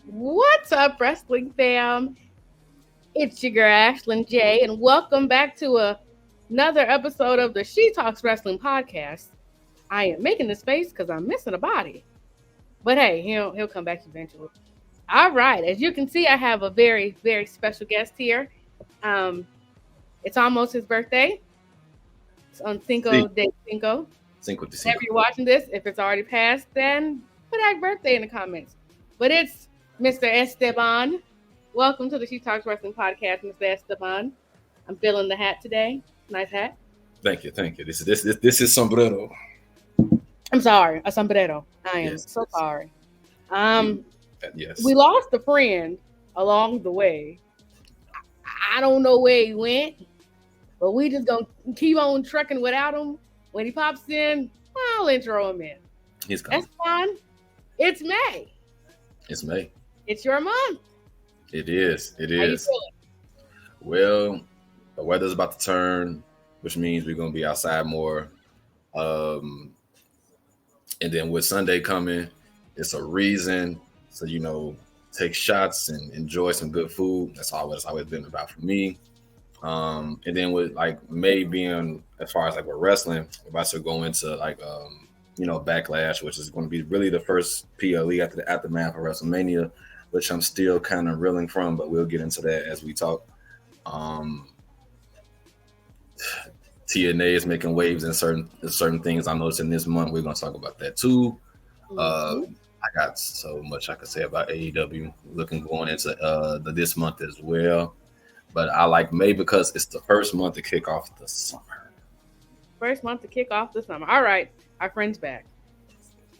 What's up, wrestling fam? It's your girl Ashlyn J, and welcome back to another episode of the She Talks Wrestling podcast. I am making this face because I'm missing a body, but hey, he'll come back eventually. All right, as you can see, I have a very, very special guest here. It's almost his birthday. It's on Cinco de Cinco. Cinco de Cinco. Whenever you're watching this, if it's already passed, then put happy birthday in the comments. But it's Mr. Esteban. Welcome to the She Talks Wrestling podcast, Mr. Esteban. I'm feeling the hat today. Nice hat. Thank you. This is sombrero. I'm sorry, a sombrero. I am so sorry. Yes. We lost a friend along the way. I don't know where he went, but we just gonna keep on trucking without him. When he pops in, I'll intro him in. He's coming. That's fine. It's May. It's May. It's your month. It is. How you feeling? Well, the weather's about to turn, which means we're gonna be outside more. And then with Sunday coming, it's a reason to take shots and enjoy some good food. That's always been about for me. And then with like May being as far as like with wrestling, we're about to go into like Backlash, which is going to be really the first PLE after the aftermath of WrestleMania, which I'm still kind of reeling from, but we'll get into that as we talk. TNA is making waves in certain things. I'm noticing this month. We're going to talk about that too. I got so much I could say about AEW going into this month as well. But I like May because it's the first month to kick off the summer. First month to kick off the summer. All right. Our friend's back.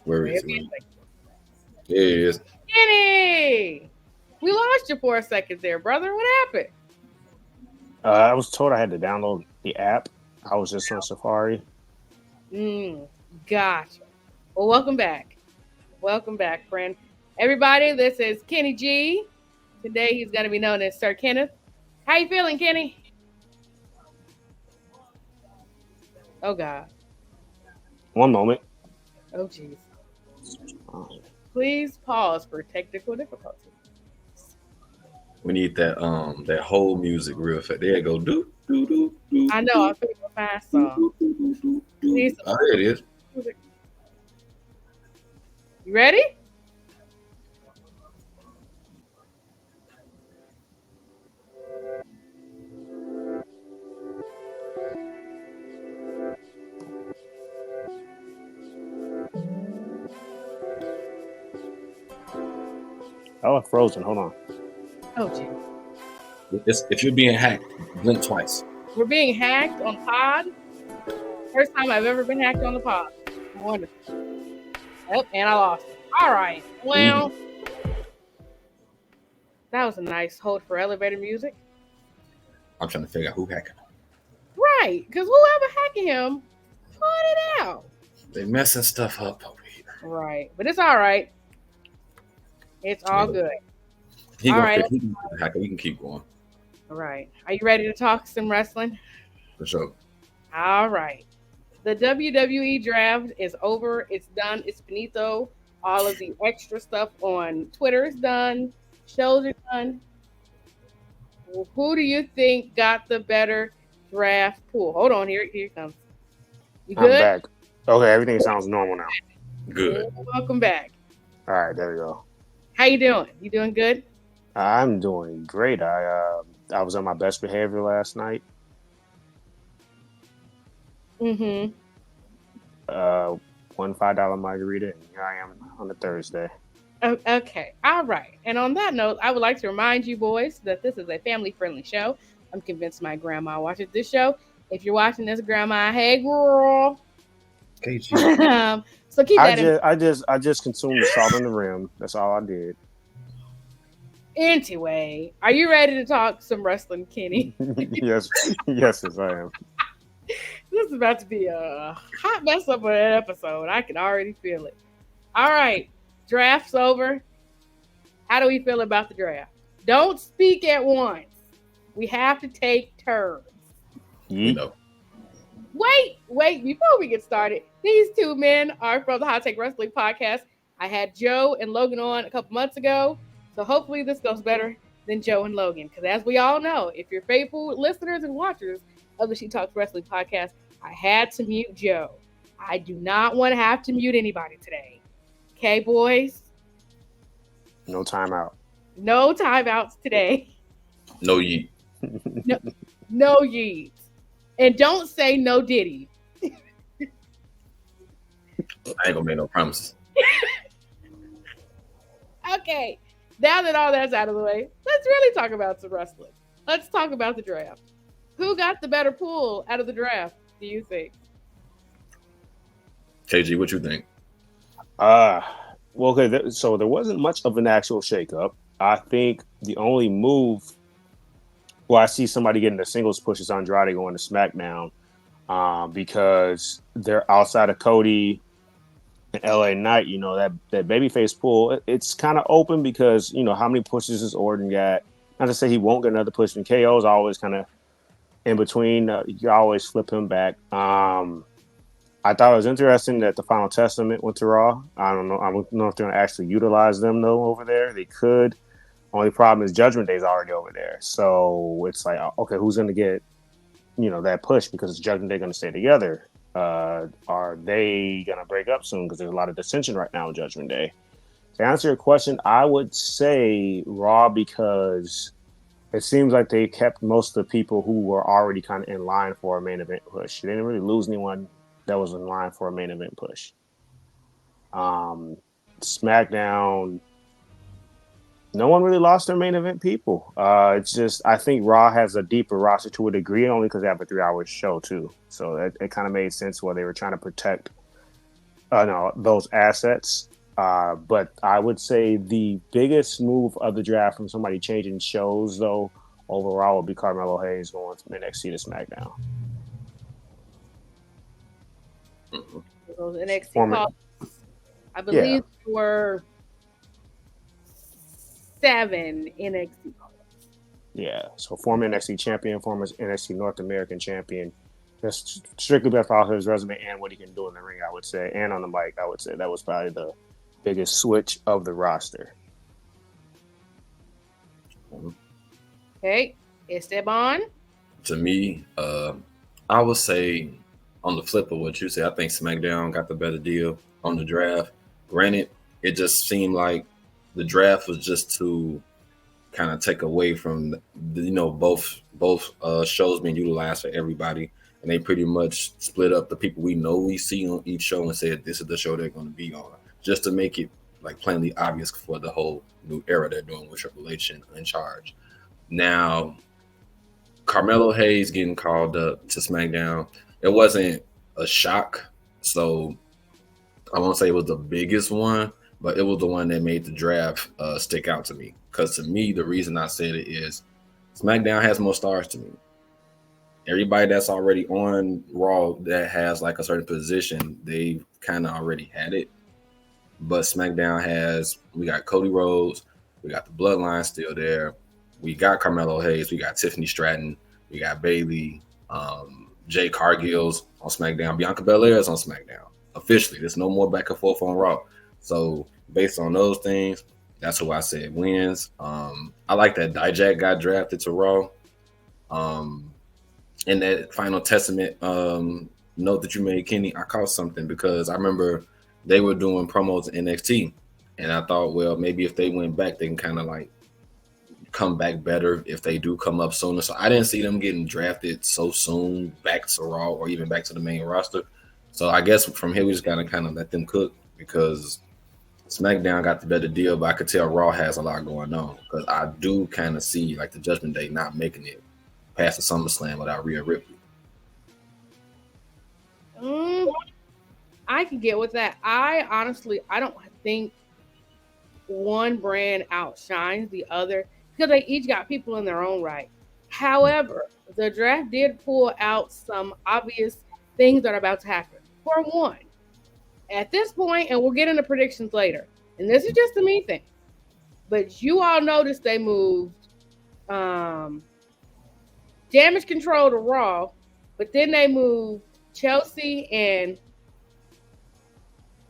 Where is he? There he is. Kenny! We lost you for a second there, brother. What happened? I was told I had to download the app. I was just on Safari. Gotcha. Well, welcome back. Welcome back, friend. Everybody, this is Kenny G. Today he's going to be known as Sir Kenneth. How you feeling, Kenny? Oh, God. One moment. Oh, jeez. Please pause for technical difficulty. We need that whole music real fast. There you go. Do. I know. I feel a fast song. Oh, there it is. Music. You ready? Oh, it's frozen. Hold on. Oh, gee. If you're being hacked, blink twice. We're being hacked on pod. First time I've ever been hacked on the pod. Wonderful. Yep, and I lost it. All right. Well, That was a nice hold for elevator music. I'm trying to figure out who hacked him. Right, because whoever hacking him, put it out. They messing stuff up over here. Right, but it's all right. It's all good. He can keep going. All right. Are you ready to talk some wrestling? For sure. All right. The WWE draft is over. It's done. It's finito. All of the extra stuff on Twitter is done. Shows are done. Well, who do you think got the better draft pool? Hold on. Here it comes. You good? I'm back. Okay, everything sounds normal now. Good. Welcome back. All right, there we go. How you doing? You doing good? I'm doing great. I was on my best behavior last night. Mm-hmm. One $5 margarita, and here I am on a Thursday. Oh, okay. All right. And on that note, I would like to remind you boys that this is a family-friendly show. I'm convinced my grandma watches this show. If you're watching this, grandma, hey girl. So keep that. I just consumed the salt on the rim. That's all I did. Anyway, are you ready to talk some wrestling, Kenny? Yes, yes, I am. This is about to be a hot mess up of an episode. I can already feel it. All right, draft's over. How do we feel about the draft? Don't speak at once. We have to take turns. We Yeet. know. Wait, before we get started, these two men are from the Hot Take Wrestling Podcast. I had Joe and Logan on a couple months ago, so hopefully this goes better than Joe and Logan. Because as we all know, if you're faithful listeners and watchers of the She Talks Wrestling Podcast, I had to mute Joe. I do not want to have to mute anybody today. Okay, boys? No timeout. No timeouts today. No yeet. No yeets. And don't say no Diddy. I ain't gonna make no promises. Okay, now that all that's out of the way, let's really talk about some wrestling. Let's talk about the draft. Who got the better pool out of the draft, do you think? KG, what you think? Well, okay, so there wasn't much of an actual shakeup. I think the only move, well, I see somebody getting the singles push is Andrade going to SmackDown because they're outside of Cody and LA Knight. You know, that babyface pool, it's kind of open because, you know, how many pushes has Orton got? Not to say he won't get another push, and KO's always kind of in between. You always flip him back. I thought it was interesting that the Final Testament went to Raw. I don't know if they're going to actually utilize them, though, over there. They could. Only problem is Judgment Day's already over there. So it's like, okay, who's going to get, you know, that push because Judgment Day going to stay together? Are they going to break up soon? Because there's a lot of dissension right now in Judgment Day. To answer your question, I would say Raw because it seems like they kept most of the people who were already kind of in line for a main event push. They didn't really lose anyone that was in line for a main event push. SmackDown, no one really lost their main event people. It's just, I think Raw has a deeper roster to a degree, only because they have a 3-hour show too. So it kind of made sense where they were trying to protect those assets. But I would say the biggest move of the draft from somebody changing shows, though, overall would be Carmelo Hayes going from NXT to SmackDown. Those NXT calls, I believe there were 7 NXT calls. Yeah, so former NXT champion, former NXT North American champion. That's strictly based off his resume and what he can do in the ring, I would say. And on the mic, I would say that was probably the biggest switch of the roster. Okay, Esteban? To me, I would say on the flip of what you said, I think SmackDown got the better deal on the draft. Granted, it just seemed like the draft was just to kind of take away from both shows being utilized for everybody, and they pretty much split up the people we know we see on each show and said this is the show they're going to be on, just to make it like plainly obvious for the whole new era they're doing with Triple H in charge. Now, Carmelo Hayes getting called up to SmackDown, it wasn't a shock. So I won't say it was the biggest one, but it was the one that made the draft stick out to me. Because to me, the reason I said it is SmackDown has more stars to me. Everybody that's already on Raw that has like a certain position, they've kind of already had it. But SmackDown we got Cody Rhodes, we got the Bloodline still there, we got Carmelo Hayes, we got Tiffany Stratton, we got Bayley, Jay Cargill's on SmackDown, Bianca Belair's on SmackDown. Officially, there's no more back and forth on Raw. So based on those things, that's who I said wins. I like that Dijak got drafted to Raw. In that Final Testament note that you made, Kenny, I caught something because I remember they were doing promos in NXT, and I thought, well, maybe if they went back, they can kind of like come back better if they do come up sooner. So I didn't see them getting drafted so soon back to Raw or even back to the main roster. So I guess from here we just gotta kind of let them cook because SmackDown got the better deal, but I could tell Raw has a lot going on because I do kind of see like the Judgment Day not making it past the SummerSlam without Rhea Ripley. I can get with that. I don't think one brand outshines the other because they each got people in their own right. However, the draft did pull out some obvious things that are about to happen. For one, at this point, and we'll get into predictions later, and this is just a me thing, but you all noticed they moved um, Damage Control to Raw, but then they moved Chelsea and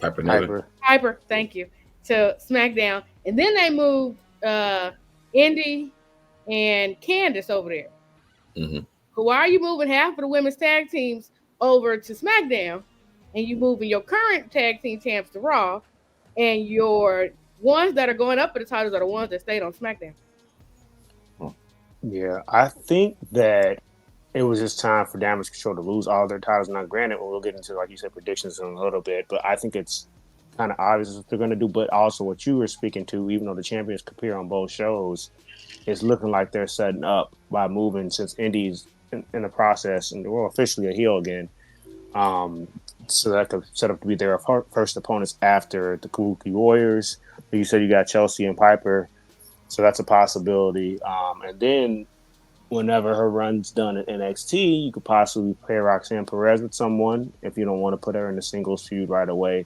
Piper Niven. Piper, thank you, to SmackDown, and then they moved Indy and Candice over there. Mm-hmm. So why are you moving half of the women's tag teams over to SmackDown, and you moving your current tag team champs to Raw, and your ones that are going up for the titles are the ones that stayed on SmackDown? Yeah, I think that it was just time for Damage Control to lose all their titles. Now, granted, we'll get into, like you said, predictions in a little bit, but I think it's kind of obvious what they're going to do. But also, what you were speaking to, even though the champions appear on both shows, it's looking like they're setting up by moving, since Indy's in the process and we're officially a heel again. So that could set up to be their first opponents after the Kabuki Warriors. You said you got Chelsea and Piper, so that's a possibility. And then whenever her run's done at NXT, you could possibly pair Roxanne Perez with someone if you don't want to put her in the singles feud right away.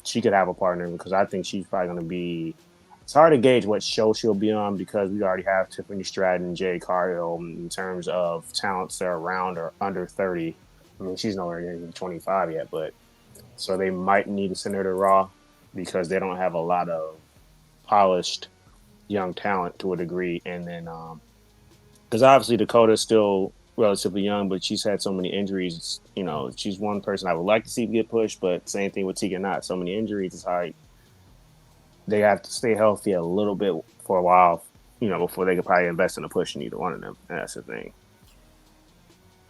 She could have a partner because I think she's probably going to be. It's hard to gauge what show she'll be on because we already have Tiffany Stratton and Jay Cargill in terms of talents that are around or under 30. I mean, she's nowhere near 25 yet, but so they might need to send her to Raw because they don't have a lot of polished young talent to a degree. And then, because obviously Dakota's still relatively young, but she's had so many injuries. You know, she's one person I would like to see get pushed, but same thing with Tegan Knott. So many injuries. It's like they have to stay healthy a little bit for a while, you know, before they could probably invest in a push in either one of them. And that's the thing.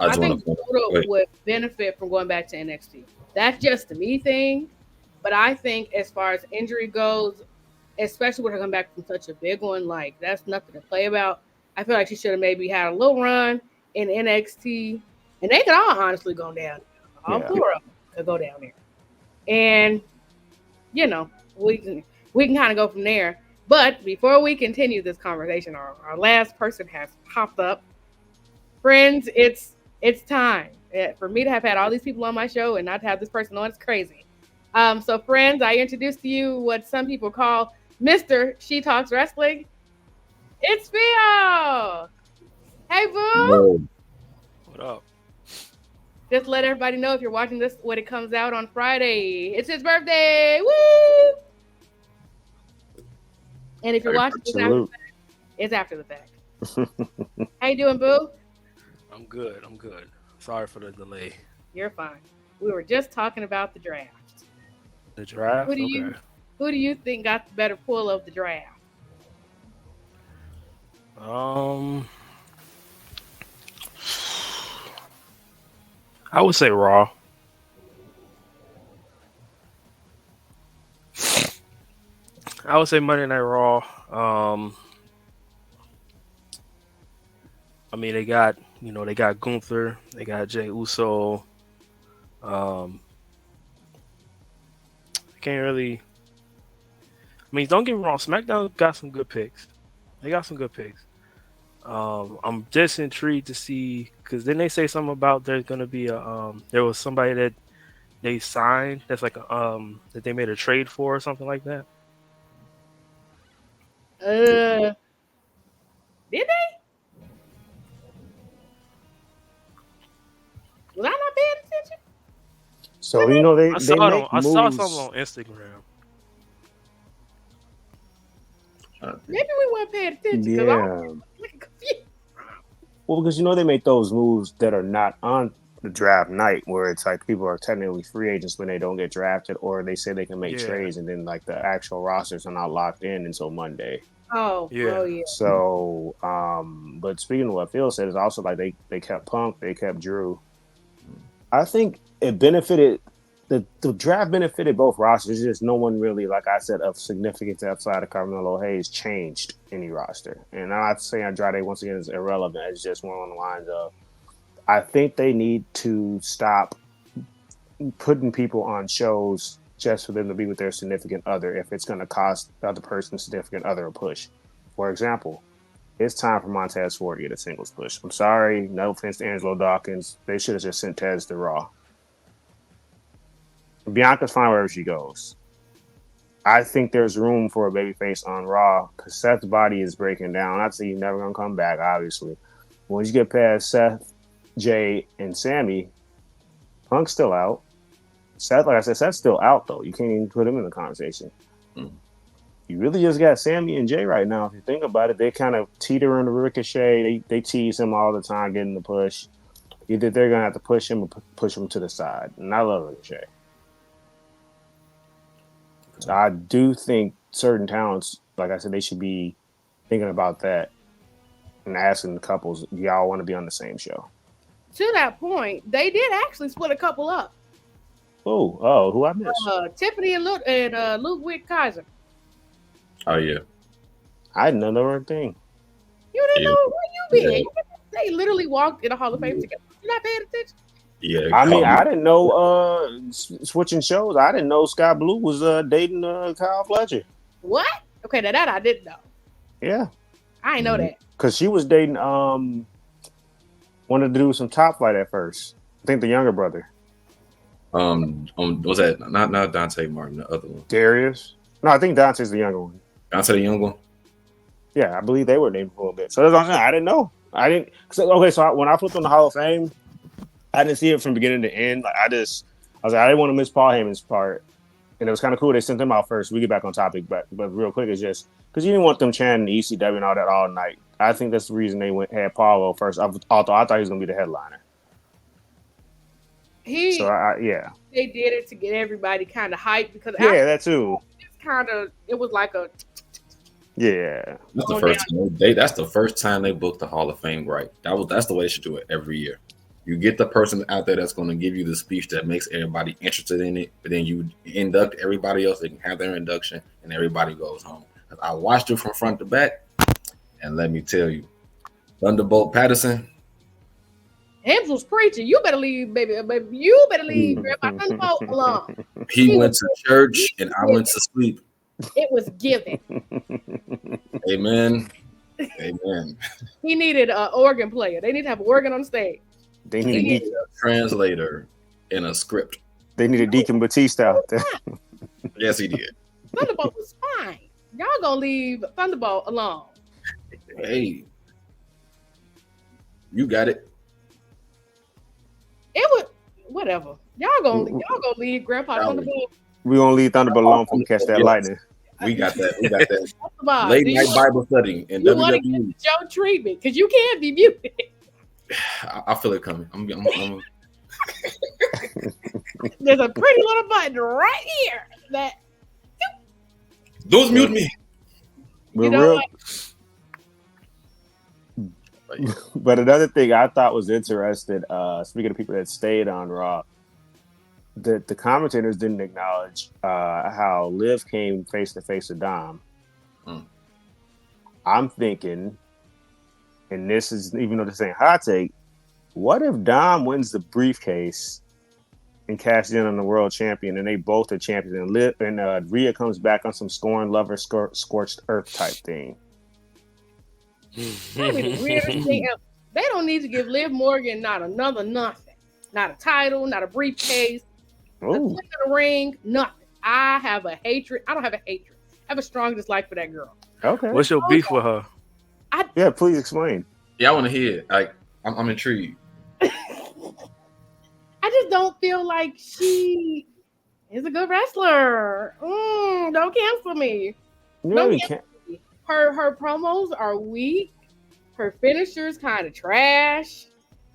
I think Dakota would benefit from going back to NXT. That's just a me thing. But I think as far as injury goes, especially when I come back from such a big one, like that's nothing to play about. I feel like she should have maybe had a little run in NXT, and they could all honestly go down. All four of them could go down there, and you know we can kind of go from there. But before we continue this conversation, our last person has popped up. Friends, it's time for me to have had all these people on my show and not to have this person on. It's crazy. So friends, I introduced to you what some people call Mr. She Talks Wrestling. It's Phil. Hey, boo. Whoa. What up? Just let everybody know if you're watching this when it comes out on Friday. It's his birthday. Woo! And if you're watching this after the fact, it's after the fact. How you doing, boo? I'm good. Sorry for the delay. You're fine. We were just talking about the draft. The draft? Who do you think got the better pull of the draft? I would say Raw. I would say Monday Night Raw. I mean, they got Gunther, they got Jey Uso. Can't really. I mean, don't get me wrong. SmackDown got some good picks. They got some good picks. I'm just intrigued to see because then they say something about there's gonna be a there was somebody that they signed that's like that they made a trade for or something like that. Did they? Was I not paying attention? So you know I saw something on Instagram. Maybe we weren't paying attention. Yeah. Well, because you know they make those moves that are not on the draft night, where it's like people are technically free agents when they don't get drafted, or they say they can make trades, and then like the actual rosters are not locked in until Monday. Oh yeah. So, but speaking of what Phil said, it's also like they kept Punk, they kept Drew. I think it benefited. The draft benefited both rosters. It's just no one really, like I said, of significance outside of Carmelo Hayes changed any roster. And I'm not saying Andrade once again is irrelevant. It's just more on the lines of I think they need to stop putting people on shows just for them to be with their significant other if it's going to cost the other person's significant other a push. For example, it's time for Montez Ford to get a singles push. I'm sorry, no offense to Angelo Dawkins. They should have just sent Tez to Raw. Bianca's fine wherever she goes. I think there's room for a babyface on Raw because Seth's body is breaking down. I'd say he's never going to come back, obviously. Once you get past Seth, Jay, and Sammy, Punk's still out. Seth, like I said, Seth's still out, though. You can't even put him in the conversation. Mm. You really just got Sammy and Jay right now. If you think about it, they kind of teeter on the Ricochet. They tease him all the time, getting the push. Either they're going to have to push him or push him to the side. And I love Ricochet. So I do think certain talents, like I said, they should be thinking about that and asking the couples, do y'all want to be on the same show? To that point, they did actually split a couple up. Oh, who I missed? Tiffany and Ludwig Kaiser. Oh yeah. I didn't know they were a thing. You didn't know where you been? Yeah. They literally walked in the Hall of Fame together. You not paying attention? Yeah. I mean, I didn't know switching shows. I didn't know Sky Blue was dating Kyle Fletcher. What? Okay, now that I didn't know. Yeah. I didn't know that. Because she was dating wanted to do some Top Flight at first. I think the younger brother. Was that not Dante Martin, the other one? Darius? No, I think Dante's the younger one. Dante the young one? Yeah, I believe they were named for a little bit. So that's what I'm saying. I didn't know. When I flipped on the Hall of Fame, I didn't see it from beginning to end. Like I was like, I didn't want to miss Paul Heyman's part. And it was kind of cool. They sent them out first. We get back on topic, but real quick, it's just because you didn't want them chanting ECW and all that all night. I think that's the reason they had Paulo first. Although I thought he was going to be the headliner. They did it to get everybody kind of hyped because that too. It was like a That's the first time they booked the Hall of Fame right. That's the way they should do it every year. You get the person out there that's going to give you the speech that makes everybody interested in it, but then you induct everybody else. They can have their induction, and everybody goes home. I watched it from front to back, and let me tell you, Thunderbolt Patterson. Hibbs was preaching. You better leave, baby. You better leave Grandpa Thunderbolt alone. He went to church, and I went to sleep. It was given. Amen. Amen. He needed an organ player. They need to have an organ on stage. They need a translator in a script. They needed Deacon Batista out there. Yes, he did. Thunderbolt was fine. Y'all gonna leave Thunderbolt alone. Hey, you got it. It was whatever. Y'all gonna leave Grandpa Thunderbolt. We gonna leave Thunderbolt alone from Catch That Lightning. We got that. Late night Bible study in WWE. Joe treatment because you can't be muted. I feel it coming. I'm There's a pretty little button right here that. Those mute me. But another thing I thought was interesting, speaking of people that stayed on Raw, that the commentators didn't acknowledge how Liv came face to face with Dom. I'm thinking, and this is even though this ain't hot take, what if Dom wins the briefcase and cashes in on the world champion, and they both are champions, and Rhea comes back on some scorn lover scorched earth type thing? That'd be the weirdest thing ever. They don't need to give Liv Morgan not another nothing, not a title, not a briefcase, a click of the ring, nothing. I have a hatred. I don't have a hatred. I have a strong dislike for that girl. Okay. What's your beef with her? Yeah, please explain. Yeah, I want to hear it. I'm intrigued. I just don't feel like she is a good wrestler. Don't cancel me. Her promos are weak. Her finisher's kind of trash.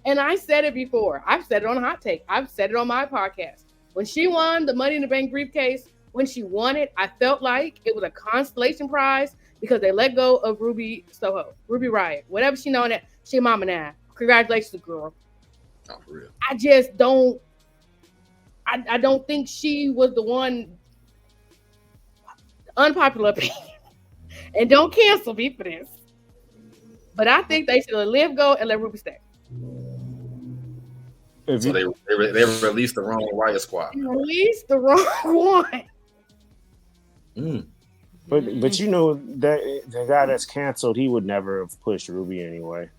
And I said it before. I've said it on Hot Take. I've said it on my podcast. When she won the Money in the Bank briefcase, when she won it, I felt like it was a consolation prize because they let go of Ruby Riott. Whatever she known that, she mama now. Congratulations, girl. Oh, for real. I just don't. I don't think she was the one. Unpopular opinion. And don't cancel me for this. But I think they should let Liv go and let Ruby stay. So they released the wrong Riot Squad. You released the wrong one. But you know that the guy that's canceled, he would never have pushed Ruby anyway.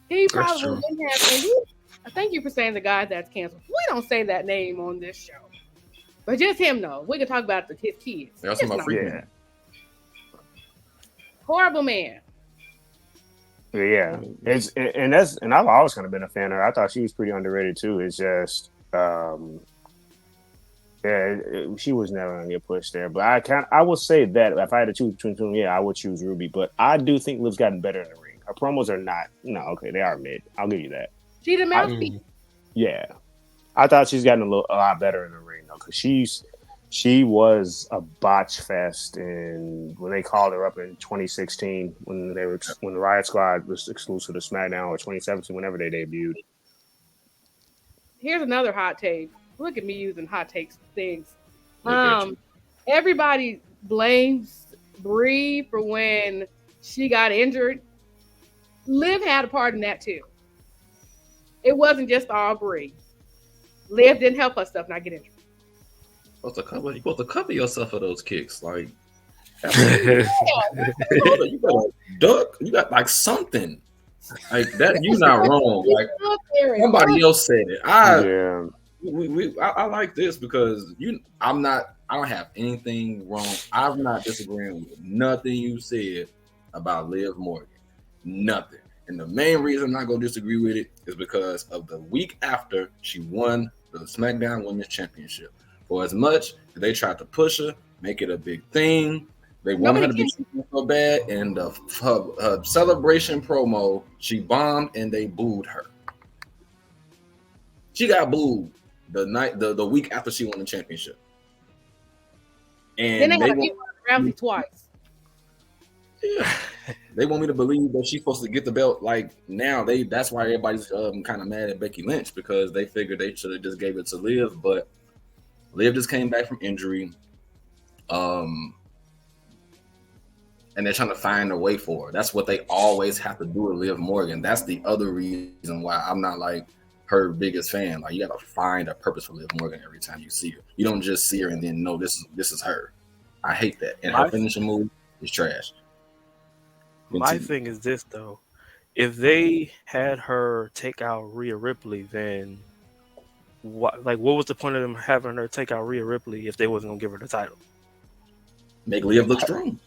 He probably didn't have. Thank you for saying the guy that's canceled. We don't say that name on this show, but just him though. We can talk about his kids. That's my freaking horrible man. Yeah, and I've always kind of been a fan of her. I thought she was pretty underrated too. It's just, she was never gonna get pushed there. But I would say that if I had to choose between two, I would choose Ruby. But I do think Liv's gotten better in the ring. Her promos are not. No, okay, they are mid. I'll give you that. She the mouthpiece. Yeah, I thought she's gotten a lot better in the ring though, because she was a botch fest when they called her up in 2016 when the Riot Squad was exclusive to SmackDown, or 2017 whenever they debuted. Here's another hot take. Look at me using hot takes things. Everybody blames Brie for when she got injured. Liv had a part in that too. It wasn't just all Brie. Liv didn't help her stuff not get injured. You're supposed to cover yourself for those kicks. Like, you got a duck. You got like something like that. You're not wrong. Like somebody else said it. I like this because I don't have anything wrong. I'm not disagreeing with nothing you said about Liv Morgan. Nothing. And the main reason I'm not gonna disagree with it is because of the week after she won the SmackDown Women's Championship. For as much as they tried to push her, make it a big thing, they wanted her to be so bad. And her celebration promo, she bombed and they booed her. She got booed the week after she won the championship. And then they had to beat Rousey twice. Yeah. They want me to believe that she's supposed to get the belt like now. That's why everybody's kind of mad at Becky Lynch, because they figured they should have just gave it to Liv, but Liv just came back from injury. And they're trying to find a way for her. That's what they always have to do with Liv Morgan. That's the other reason why I'm not like her biggest fan. Like, you gotta find a purpose for Liv Morgan every time you see her. You don't just see her and then know this is her. I hate that. And her finishing move is trash. My thing is this though: if they had her take out Rhea Ripley, then what was the point of them having her take out Rhea Ripley if they wasn't gonna give her the title? Make Liv look strong.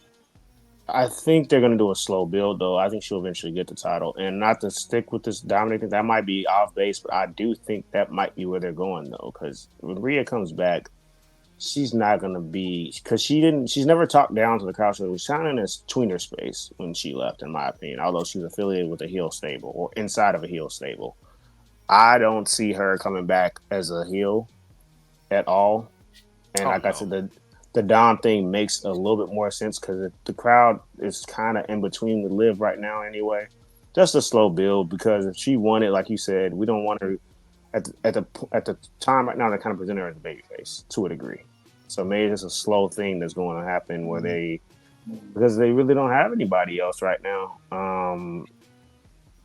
I think they're gonna do a slow build though. I think she'll eventually get the title, and not to stick with this dominating. That might be off base, but I do think that might be where they're going though. Because when Rhea comes back, she's not gonna be, because she's never talked down to the crowd. So it was kind of in this tweener space when she left, in my opinion. Although she was affiliated with a heel stable or inside of a heel stable, I don't see her coming back as a heel at all. And I said, the Dom thing makes a little bit more sense because the crowd is kind of in between the Liv right now anyway. Just a slow build, because if she won it, like you said, we don't want her at the time right now. They kind of present her as a babyface to a degree. So maybe it's a slow thing that's going to happen where because they really don't have anybody else right now.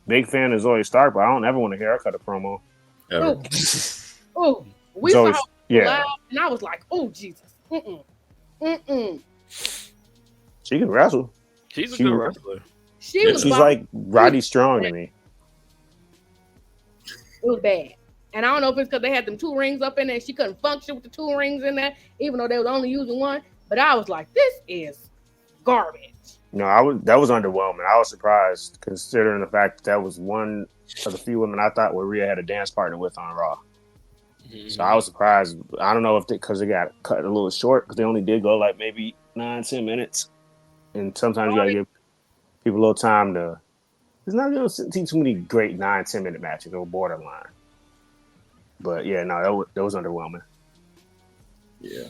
Big fan of Zoe Stark, but I don't ever want to hear her cut a promo. Oh, we saw her live, and I was like, "Oh Jesus, She can wrestle. She's a good wrestler. She's like Roddy Strong to me. It was bad. And I don't know if it's because they had them 2 rings up in there and she couldn't function with the 2 rings in there, even though they was only using 1. But I was like, this is garbage. No, that was underwhelming. I was surprised, considering the fact that was one of the few women I thought where Rhea had a dance partner with on Raw. Mm-hmm. So I was surprised. I don't know if because they got cut a little short, because they only did go like maybe 9-10 minutes. And sometimes you got to give people a little time to. There's not going to see too many great 9-10 minute matches or borderline. But yeah, no, that was underwhelming. Yeah,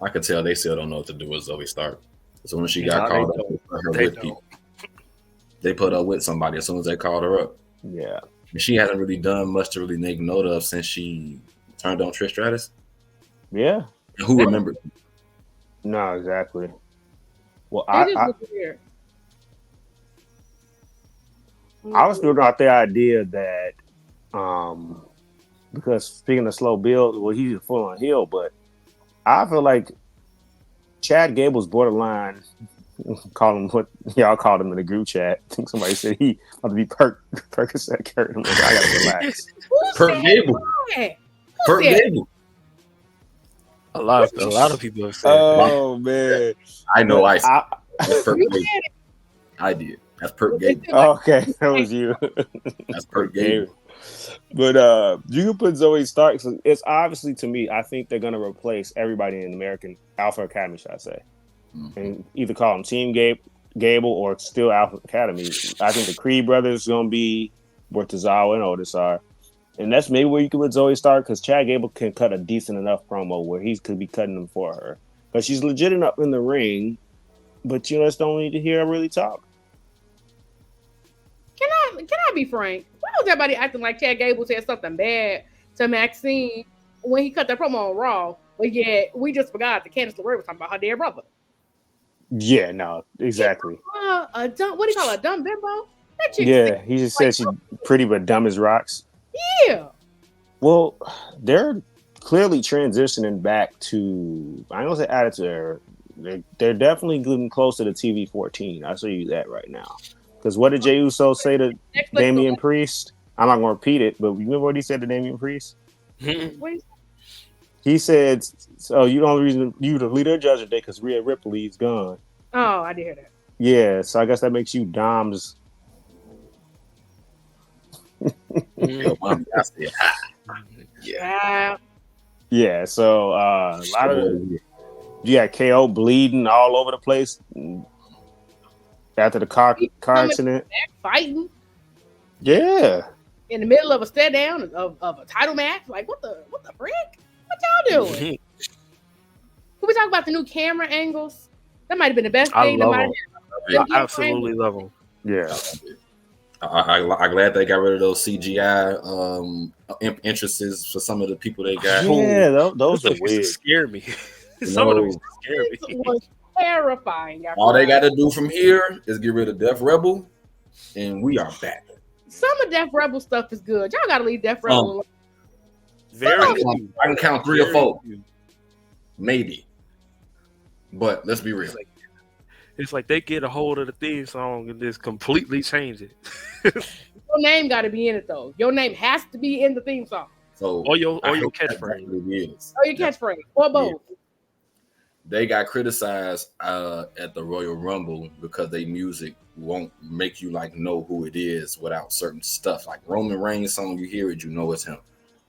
I could tell they still don't know what to do with Zoe Stark. As soon as she got called up, they put her with somebody as soon as they called her up. Yeah, and she hasn't really done much to really make note of since she turned on Trish Stratus. Yeah, and who remembered? No, exactly. Well, I was throwing out the idea that Because speaking of slow build, well, he's full on heel, but I feel like Chad Gable's borderline. Call him what y'all called him in the group chat. I think somebody said he ought to be Percocet Kurt. I'm like, I gotta relax. Perk Gable. Perk Gable. A lot of people have said Oh man, I know. That's Perk You Gable. said it. I did. That's Perk Gable. okay, that was you. That's Perk Gable. But you can put Zoe Stark. So it's obviously, to me, I think they're gonna replace everybody in American Alpha Academy, should I say, and either call them Team Gable or still Alpha Academy. I think the Creed brothers gonna be where Tozawa and Otis are, and that's maybe where you can put Zoe Stark because Chad Gable can cut a decent enough promo where he could be cutting them for her because she's legit enough in the ring, but you just don't need to hear her really talk. Can I be frank? Why was everybody acting like Chad Gable said something bad to Maxine when he cut that promo on Raw? But yeah, we just forgot that Candice LeRae was talking about her dead brother. Yeah, no, exactly. A dumb, what do you call it, a dumb bimbo? That chick Yeah, he just said she's pretty but dumb as rocks. Yeah. Well, they're clearly transitioning back to, I don't say attitude era. They're definitely getting close to the TV 14. I'll show you that right now. Because what did Jey Uso say to Damian Priest? I'm not going to repeat it, but remember what he said to Damian Priest? He said, "So you the only reason you the leader of Judgment Day because Rhea Ripley's gone." Oh, I did hear that. Yeah, so I guess that makes you Dom's. Yeah. Yeah, so a lot of you got KO bleeding all over the place after the car accident. Fighting. Yeah. In the middle of a stare down of a title match. Like, what the frick? What y'all doing? Can we talk about the new camera angles? That might have been the best thing. I absolutely love them. Yeah. I'm glad they got rid of those CGI entrances for some of the people they got. Yeah, those are weird. Scare me. Some of them scare me. It was terrifying. All they got to do from here is get rid of Def Rebel, and we are back. Some of Def Rebel stuff is good. Y'all got to leave Def Rebel alone. I can count 3 or 4, maybe. But let's be real. It's like they get a hold of the theme song and just completely change it. Your name got to be in it though. Your name has to be in the theme song. So or your catchphrase. Or your catchphrase, or both. Yeah. They got criticized at the Royal Rumble because their music won't make you like know who it is without certain stuff. Like Roman Reigns song, you hear it, you know it's him.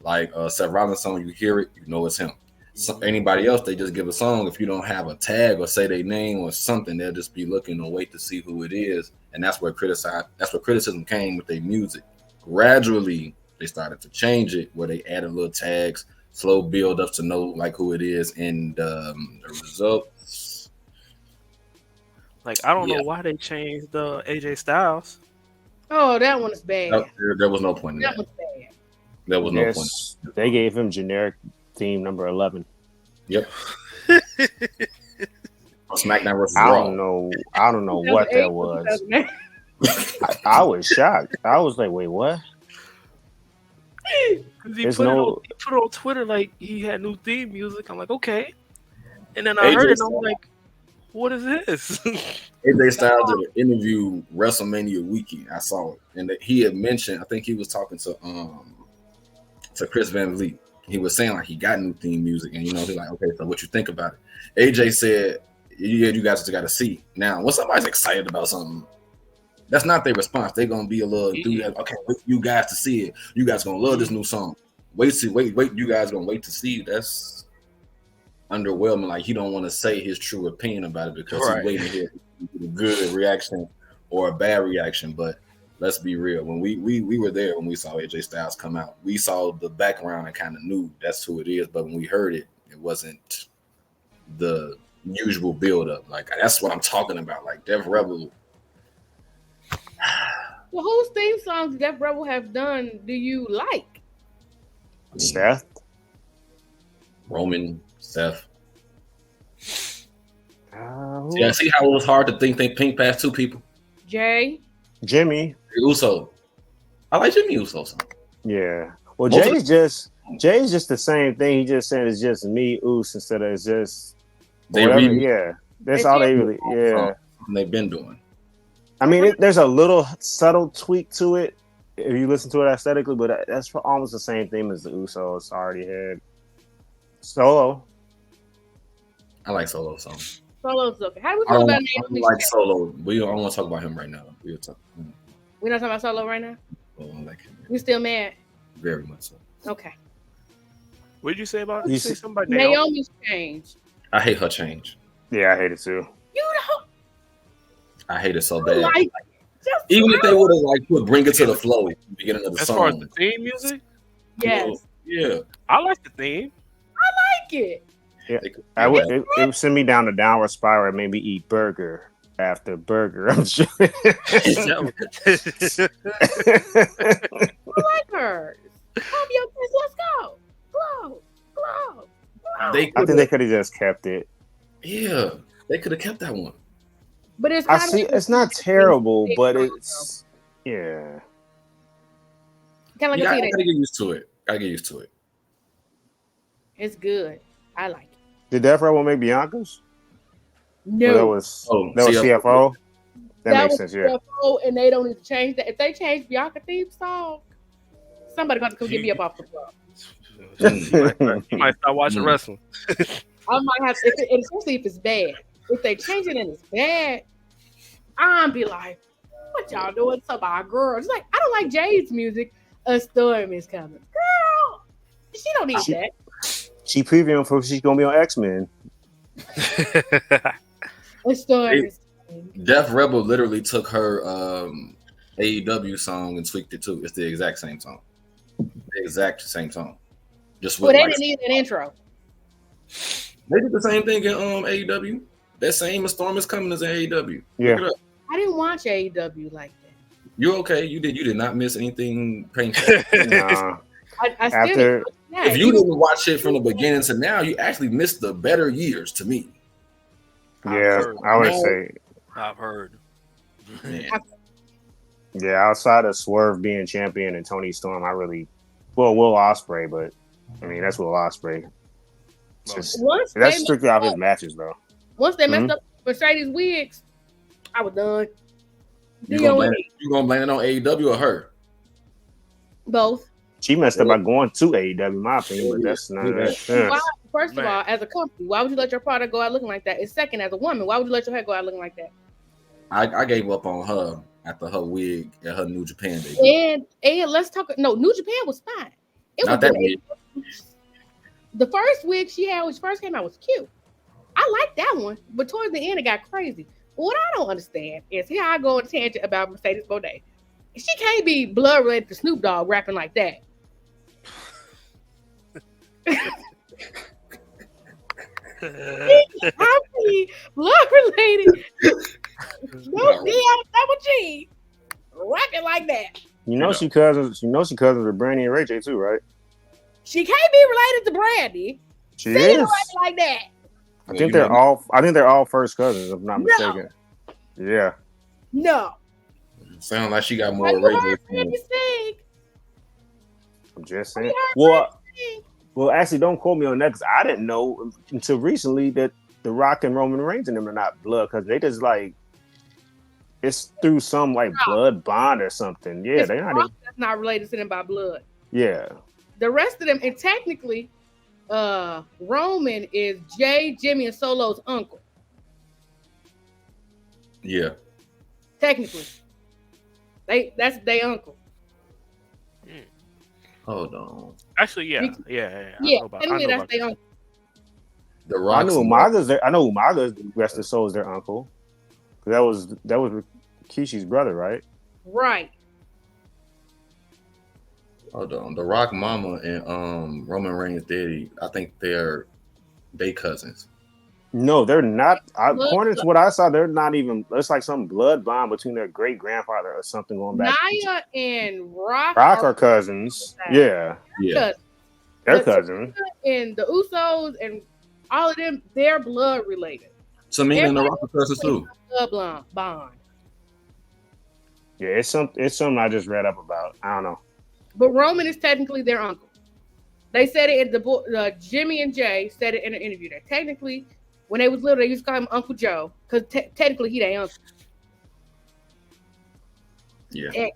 Like Seth Rollins song, you hear it, you know it's him. So anybody else, they just give a song. If you don't have a tag or say their name or something, they'll just be looking to wait to see who it is. And that's where criticism came with their music. Gradually, they started to change it where they added little tags, slow build up to know like who it is, and the results. Like I don't know why they changed the AJ Styles. Oh, that one is bad. There was no point in that. That was bad. There was no point. They gave him generic theme number 11. Yep. SmackDown versus Raw. I don't know what that was. I was shocked. I was like, wait, what? He put it on Twitter like he had new theme music. I'm like, okay. And then I heard it and I'm like, what is this? AJ Styles did an interview WrestleMania weekend. I saw it. And he had mentioned, I think he was talking to Chris Van Vliet. He was saying like he got new theme music, and he's like, okay, so what you think about it? AJ said, yeah, you guys just got to see. Now, when somebody's excited about something, that's not their response. They're gonna be a little enthusiastic. Okay, wait for you guys to see it. You guys gonna love this new song. Wait. You guys gonna wait to see it. That's underwhelming. Like he don't want to say his true opinion about it because he's waiting to hear a good reaction or a bad reaction. But let's be real. When we were there when we saw AJ Styles come out, we saw the background and kind of knew that's who it is. But when we heard it, it wasn't the usual build up. Like that's what I'm talking about. Like Def Rebel. Well, whose theme songs Def Rebel have done do you like? Seth, Roman, Seth. Yeah, see how it was hard to think pink past 2 people. Jay, Jimmy Uso. I like Jimmy Uso song. Yeah. Well, Most of Jay's just the same thing. He just said it's just me, Oos, instead of it's just they whatever. remix Yeah, that's It's all just they really. songs Yeah. they've been doing. I mean, there's a little subtle tweak to it if you listen to it aesthetically, but that's for almost the same theme as the Usos already had. Solo. I like Solo songs. Solo's okay. How do we I feel don't, about I don't Naomi? like Solo. We don't want to talk about him right now. We'll talk. We're not talking about Solo right now. We don't like him We still mad? very much so. Okay. What did you say about? You You say see- something about Naomi? Naomi's changed. I hate her change. Yeah, I hate it too. You don't I hate it so I bad. like just Even if they would have like put "Bring It to the Flow" at the beginning of the As song. far as the theme music, yes, Yeah. I like the theme. like it. I would. It would send me down a downward spiral. It made me eat burger after burger. I'm sure. I like hers. Pop your kiss, let's go. Glow, glow, glow. They I think they could have just kept it. Yeah, they could have kept that one. But it's I kind see. It's not terrible, but it's yeah. kind of like Yeah, I a gotta get used to it. I get used to it. It's good. I like it. Did Death Row make Bianca's? No, Well, that was CFO. That makes was sense. Yeah. CFO, and they don't need to change that. If they change Bianca theme song, somebody got to come get me up off the floor. You might start watching wrestling. I might have, and especially if it's bad. If they change it and it's bad, I'm be like, "What y'all doing to my girl?" It's like I don't like Jay's music. A storm is coming, girl. She don't need that. She previewing for she's gonna be on X-Men. A storm is coming. Def Rebel literally took her AEW song and tweaked it too. It's the exact same song. The exact same song. Just Well, with they like, didn't need an intro. they did the same thing in AEW. That same "A Storm Is Coming" is in AEW. Yeah. Look it up. I didn't watch AEW like that. You're okay. You did not miss anything painful. Nah. I still After didn't watch that. If you didn't watch it from the beginning to now, you actually missed the better years to me. yeah, I would say I've heard. Man. yeah. Outside of Swerve being champion and Tony Storm, I really Will Ospreay, but I mean that's Will Ospreay. Once That's they strictly off his matches though. Once they messed up Mercedes wigs, I was done. You gonna blame it on AEW or her? Both. She messed up by going to AEW, in my opinion, but that's not that. Yeah. Why, first of all, as a company, why would you let your product go out looking like that? And second, as a woman, why would you let your hair go out looking like that? I gave up on her after her wig at her New Japan debut. And let's talk. No, New Japan was fine. It Not was that wig. the first wig she had when she first came out was cute. I like that one, but towards the end it got crazy. What I don't understand is here I go on a tangent about Mercedes Bonet. She can't be blood related to Snoop Dogg rapping like that. How can he blood related? No damn double G rapping like that. You know she cousins with Brandy and Ray J too, right? She can't be related to Brandy. She Saying is. it rapping like that. I think they're all first cousins, if I'm not mistaken. Yeah. No. Sound like she got Have more you heard radio. Brandy sing? I'm just saying. Have you heard Brandy sing? Well, actually, don't quote me on that because I didn't know until recently that The Rock and Roman Reigns and them are not blood because they just like it's through some like blood bond or something. Yeah, It's they're not. Rock that's not related to them by blood. Yeah, The rest of them, and technically, Roman is Jay, Jimmy, and Solo's uncle. Yeah. Technically, that's their uncle. Hold on. Actually, yeah. Yeah, technically that's their uncle. The Rock. I know Umaga's rest of soul is their uncle. That was Kishi's brother, right? Right. Hold on. The Rock Mama and Roman Reigns daddy. I think they cousins. No, they're not. According to what I saw, they're not even. It's like some blood bond between their great grandfather or something going back. Nia and Rock are cousins. Yeah, Yeah. they're cousins. And the Usos and all of them, they're blood related. Tamina and the Rock are cousins too. Blood bond. Yeah, it's something I just read up about. I don't know. but Roman is technically their uncle. They said it in Jimmy and Jay said it in an interview. That technically, when they was little, they used to call him Uncle Joe because technically he their uncle. Yeah.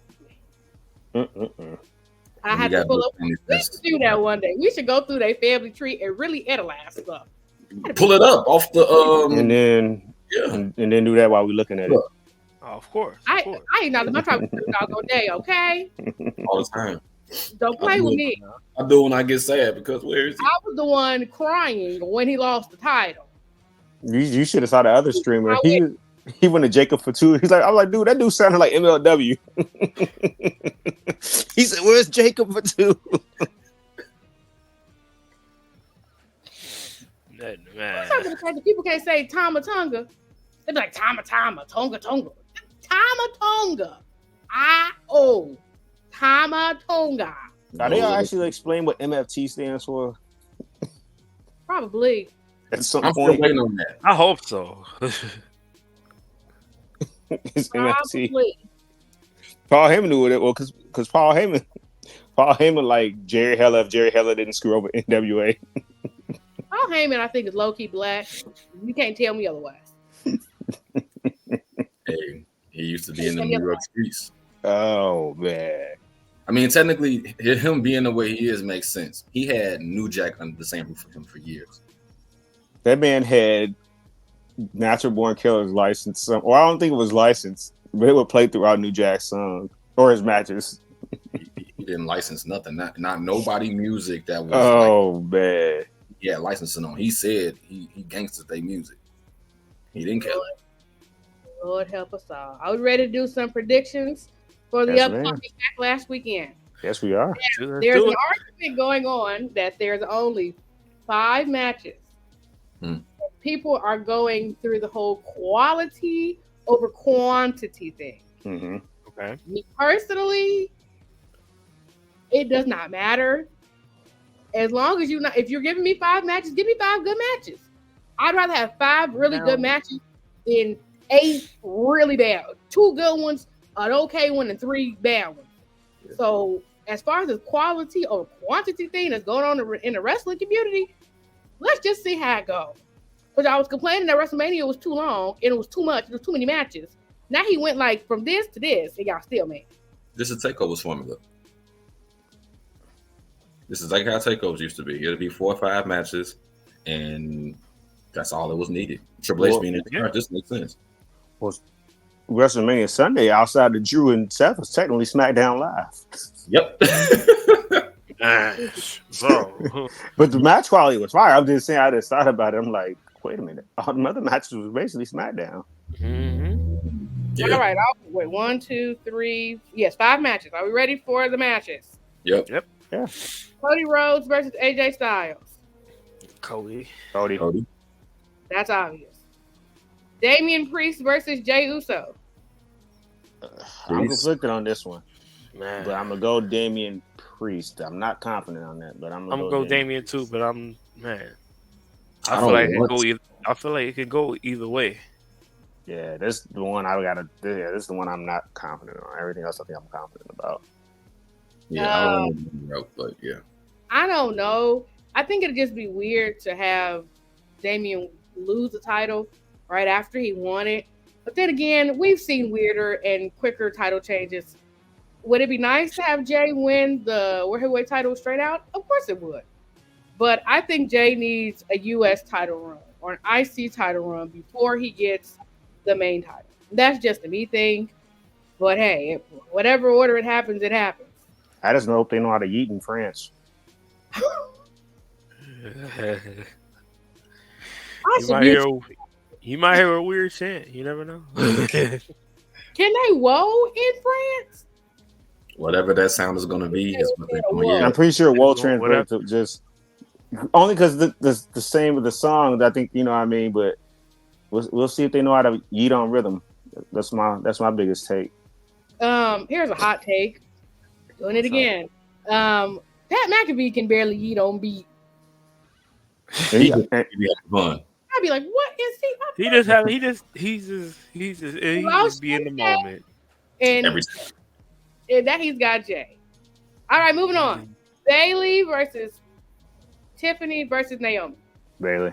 I have to pull up. We should do that one day. We should go through their family tree and really analyze stuff. Pull it up off the and then do that while we're looking at it. Of course. I ain't not my time all day, okay? All the time. Don't play with me. I do when I get sad because where is he? I was the one crying when he lost the title. You should have saw the other streamer. He went to Jacob for 2. He's like, I'm like, dude, that dude sounded like MLW. He said, "Where's Jacob for 2?" Man. People can't say Tama Tonga. They be like Tama Tonga. Tama Tonga. Tama Tonga. Now they actually explain what MFT stands for. Probably. At some I'm point. still waiting on that. I hope so. It's MFT. Paul Heyman knew it. Well, because Paul Heyman like Jerry Heller. If Jerry Heller didn't screw over NWA. Paul Heyman, I think, is low key black. You can't tell me otherwise. Hey, he used to be in the New York streets. Oh man. I mean, technically, him being the way he is makes sense. He had New Jack under the same roof with him for years. That man had Natural Born Killer's license. Well, I don't think it was licensed, but it would play throughout New Jack's songs or his matches. He didn't license nothing. Not nobody music that was. Oh man. Yeah, licensing on. He said he gangsters their music. He didn't care. Lord help us all. Are we ready to do some predictions for the upcoming Backlash weekend? Yes, we are. There's an argument going on that there's only 5 matches. People are going through the whole quality over quantity thing. Mm-hmm. Okay. Me personally, it does not matter. As long as if you're giving me 5 matches, give me 5 good matches. I'd rather have 5 really good matches than 8 really bad. 2 good ones, an okay one, and 3 bad ones. Yeah. So as far as the quality or quantity thing that's going on in the wrestling community, let's just see how it goes. Because I was complaining that WrestleMania was too long and it was too much. There was too many matches. Now he went like from this to this, and y'all still made. This is Takeover's formula. This is like how Takeovers used to be. It'd be 4 or 5 matches, and that's all that was needed. Triple H being in the card, this makes sense. Well, WrestleMania Sunday, outside of Drew and Seth, was technically SmackDown Live. Yep. But the match quality was fire. I'm just saying, I just thought about it. I'm like, wait a minute. All the other matches was basically SmackDown. Mm-hmm. Yeah. All right. Wait, 1, 2, 3. Yes, 5 matches. Are we ready for the matches? Yep. Yeah. Cody Rhodes versus AJ Styles. Cody. That's obvious. Damian Priest versus Jey Uso. I'm conflicted on this one. Man. But I'm going to go Damian Priest. I'm not confident on that, but I'm going to go Damian too, but I feel like it could go either way. Yeah, this is the one this is the one I'm not confident on. Everything else I think I'm confident about. Yeah, I don't know, but yeah. I don't know. I think it'd just be weird to have Damian lose the title right after he won it. But then again, we've seen weirder and quicker title changes. Would it be nice to have Jay win the World Heavyweight title straight out? Of course it would. But I think Jay needs a U.S. title run or an IC title run before he gets the main title. That's just a me thing. But hey, whatever order it happens, it happens. I just hope they know how to yeet in France. You might hear a weird chant. You never know. Can they woe in France? Whatever that sound is going to be is what they're going to use. I'm pretty sure woe translates to just only because the same with the song. I think you know what I mean. But we'll see if they know how to yeet on rhythm. That's my biggest take. Here's a hot take. Doing it again. Pat McAfee can barely yeet on beat. He's fun. I'd be like, what is he? He's just be in the moment. And that he's got Jay. All right, moving on. Bailey versus Tiffany versus Naomi. Bailey.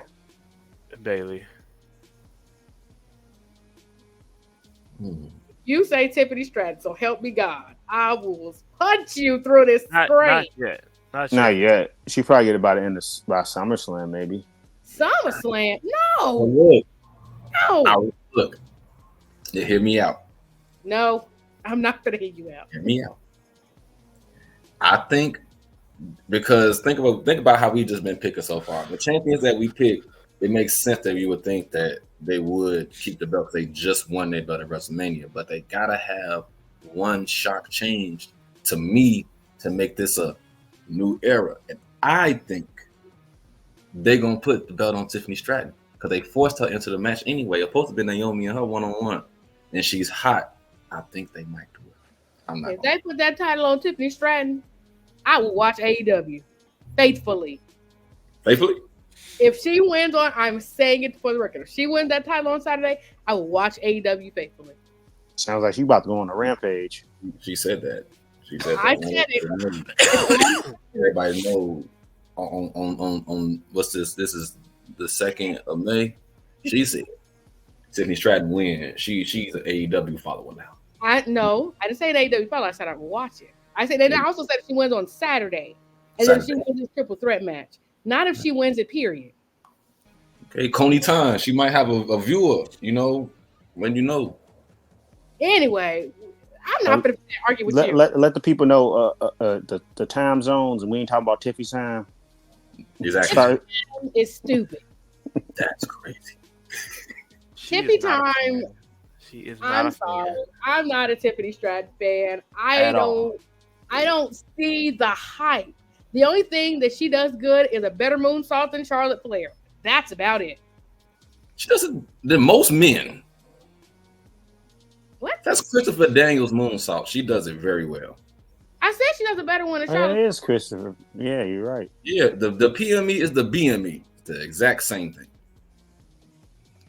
You say Tiffany Stratton, so help me God. I will punch you through this Not screen. yet. Not yet. She probably get it by the end of by SummerSlam, maybe. SummerSlam? No. Look, No. look. Hear me out. No. I'm not going to hear you out. Hear me out. I think because think about how we've just been picking so far. The champions that we picked, it makes sense that you would think that they would keep the belt. They just won their belt at WrestleMania, but they gotta have one sharp change to me to make this a new era. And I think they're gonna put the belt on Tiffany Stratton because they forced her into the match anyway. It's supposed to be Naomi and her one-on-one, and she's hot. I think they might do it. I'm not. If they put that title on Tiffany Stratton, I will watch AEW faithfully. Faithfully? If she wins on, I'm saying it for the record. If she wins that title on Saturday, I will watch AEW faithfully. Sounds like she about to go on a rampage. She said that. She said that. I said it. Everybody know on what's this? This is the 2nd of May. She said Tiffany Stratton win. She's an AEW follower now. I didn't say an AEW follower. I said I will watch it. I said, and I also said she wins on Saturday, and then she wins this triple threat match. Not if she wins it, period. Okay, Coney Time. She might have a viewer, when you know. Anyway, I'm not going to argue with you. Let the people know the time zones, and we ain't talking about Tiffy time. Exactly. It's stupid. That's crazy. Tiffy time. She is not. I'm sorry. I'm not a Tiffany Stratton fan. I don't see the hype. The only thing that she does good is a better moonsault than Charlotte Flair. That's about it. She does it than most men. What? That's Christopher Daniels' moonsault. She does it very well. I said she does a better one than Charlotte. It is Christopher. Yeah, you're right. Yeah, the PME is the BME. The exact same thing.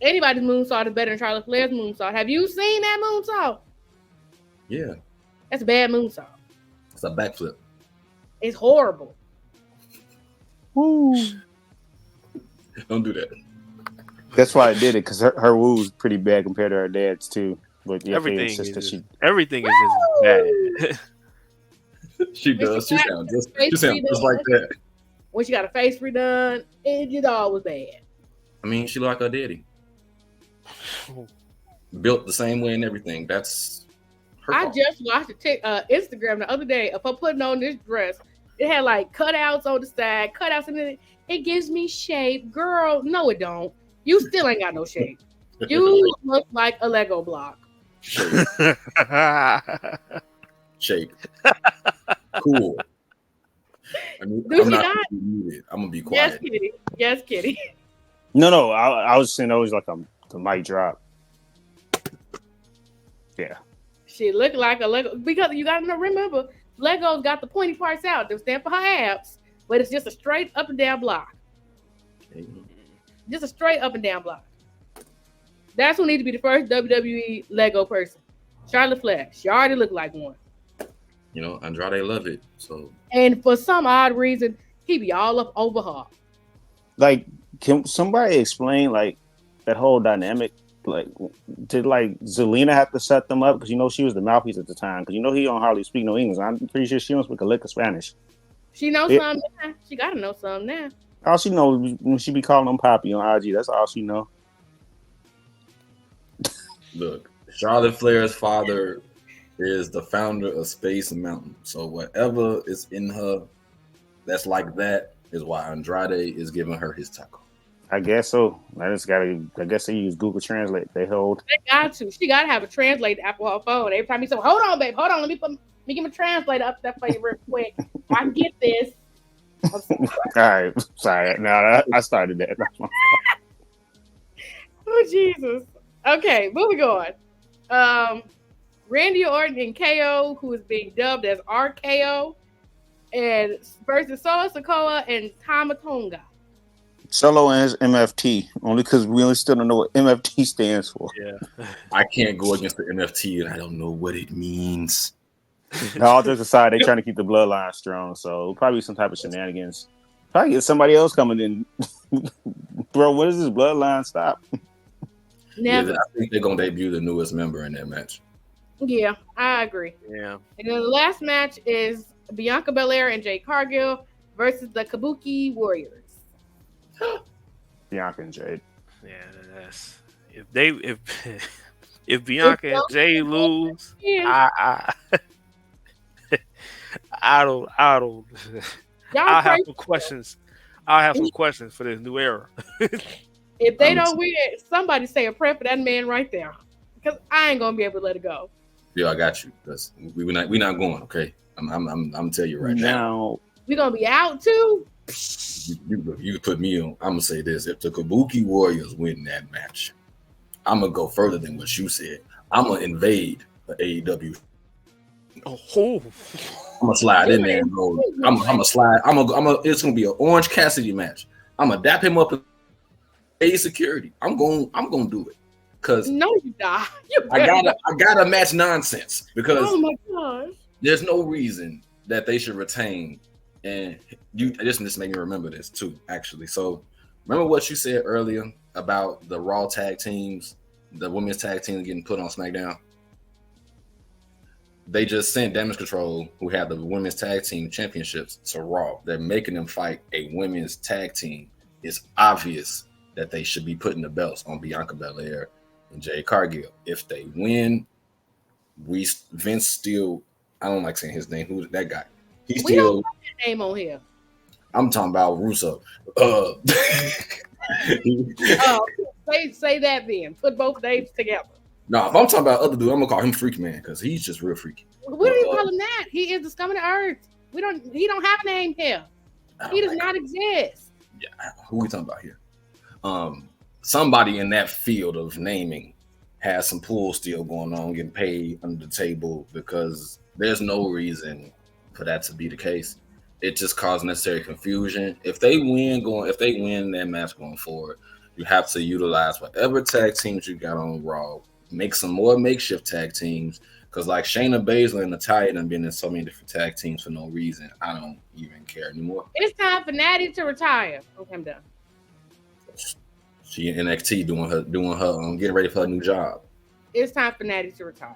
Anybody's moonsault is better than Charlotte Flair's moonsault. Have you seen that moonsault? Yeah. That's a bad moonsault. It's a backflip. It's horrible. Woo. Don't do that. That's why I did it, because her woo's pretty bad compared to her dad's too. But yeah, everything is just just bad. She does. She sounds just like that. When she got a face redone, it just all was bad. I mean, she like her daddy. Built the same way and everything. That's her fault. Just watched Instagram the other day of her putting on this dress. It had like cutouts on the side, cutouts in it. It gives me shape. Girl, no it don't. You still ain't got no shape. You look like a Lego block. Shape. Cool. I'm gonna be quiet. Yes, Kitty. No. I was saying always like the mic drop. Yeah. She looked like a Lego because you gotta remember Lego's got the pointy parts out. They stand for her abs, but it's just a straight up and down block. Just a straight up and down block. That's who needs to be the first WWE Lego person. Charlotte Flair. She already looked like one. Andrade love it. So. And for some odd reason, he be all up over her. Like, can somebody explain like that whole dynamic? Like, did like Zelina have to set them up because she was the mouthpiece at the time? Because he don't hardly speak no English. I'm pretty sure she don't speak a lick of Spanish. She knows something now. She gotta know something now. All she knows when she be calling him Poppy on IG. That's all she know. Look, Charlotte Flair's father is the founder of Space Mountain. So whatever is in her that's like that is why Andrade is giving her his taco. I guess so. I guess they use Google Translate. They got to. She gotta have a translate app on her phone. Every time you say, "Hold on, babe, hold on, let me get my translator up there for you real quick. I can get this." All right, sorry. No, I started that. Oh Jesus. Okay, moving on. Randy Orton and KO, who is being dubbed as RKO, and versus Solo Sikoa and Tama Tonga. Solo and his MFT, only because we still don't know what MFT stands for. Yeah, I can't go against the MFT, and I don't know what it means. All jokes aside, they trying to keep the bloodline strong, so probably some type of shenanigans. Probably get somebody else coming in. Bro, what is this bloodline stop? Never. Yeah, I think they're gonna debut the newest member in that match. Yeah, I agree. Yeah. And then the last match is Bianca Belair and Jade Cargill versus the Kabuki Warriors. Bianca and Jade. Yeah, that's if Bianca and Jay lose, Yeah. I don't Y'all I'll have pray some questions. I'll have some questions for this new era. if they don't win, somebody say a prayer for that man right there. Because I ain't gonna be able to let it go. Yeah, I got you. Because we're not going. Okay, I'm telling you right now. We're gonna be out too. You put me on. I'm gonna say this: if the Kabuki Warriors win that match, I'm gonna go further than what you said. I'm gonna invade the AEW. Oh, I'm gonna slide in there and go. I'm gonna slide. It's gonna be an Orange Cassidy match. I'm gonna dap him up in A security. I'm gonna do it because No, you die. I gotta match nonsense because Oh my gosh. there's no reason that they should retain. And you just made me remember this too, actually. So remember what you said earlier about the Raw tag teams, the women's tag team getting put on SmackDown. They just sent Damage Control, who have the women's tag team championships, to Raw. They're making them fight a women's tag team. It's obvious that they should be putting the belts on Bianca Belair and Jade Cargill. If they win, Vince still, I don't like saying his name. Who's that guy? He's We still. don't put that name on here. I'm talking about Russo. Say that then. Put both names together. No, if I'm talking about other dude, I'm gonna call him Freak Man because he's just real freaky. What do you call him that? He is the scum of the earth. He don't have a name here. He does not exist. Yeah, who we talking about here? Somebody in that field of naming has some pull still going on, getting paid under the table because there's no reason for that to be the case. It just caused necessary confusion. If they win that match going forward, you have to utilize whatever tag teams you got on Raw. Make some more makeshift tag teams because, like Shayna Baszler and Natalya, have been in so many different tag teams for no reason. I don't even care anymore. It's time for Natty to retire. Okay, I'm done. She in NXT doing her getting ready for her new job. It's time for Natty to retire.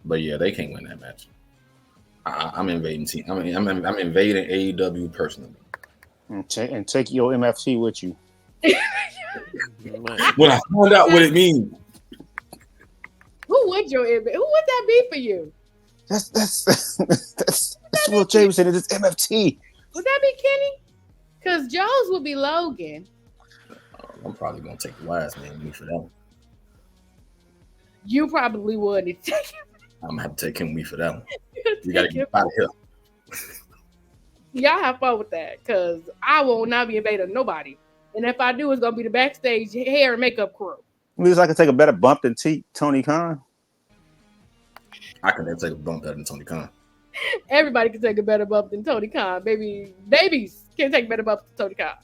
But yeah, they can't win that match. I'm invading team. I'm invading AEW personally. And take your MFT with you. When I find out what it means. Who would that be for you? That's what James said. It's MFT. Would that be Kenny? Because Joe's would be Logan. I'm probably gonna take the wise man with me for that one. You probably would. I'm gonna have to take him with me for that one. We gotta get out of here. Y'all have fun with that, because I will not be invading nobody. And if I do, it's gonna be the backstage hair and makeup crew. At least I can take a better bump than Tony Khan. I can never take a bump better than Tony Khan. Everybody can take a better bump than Tony Khan. Babies can take better bumps than Tony Khan.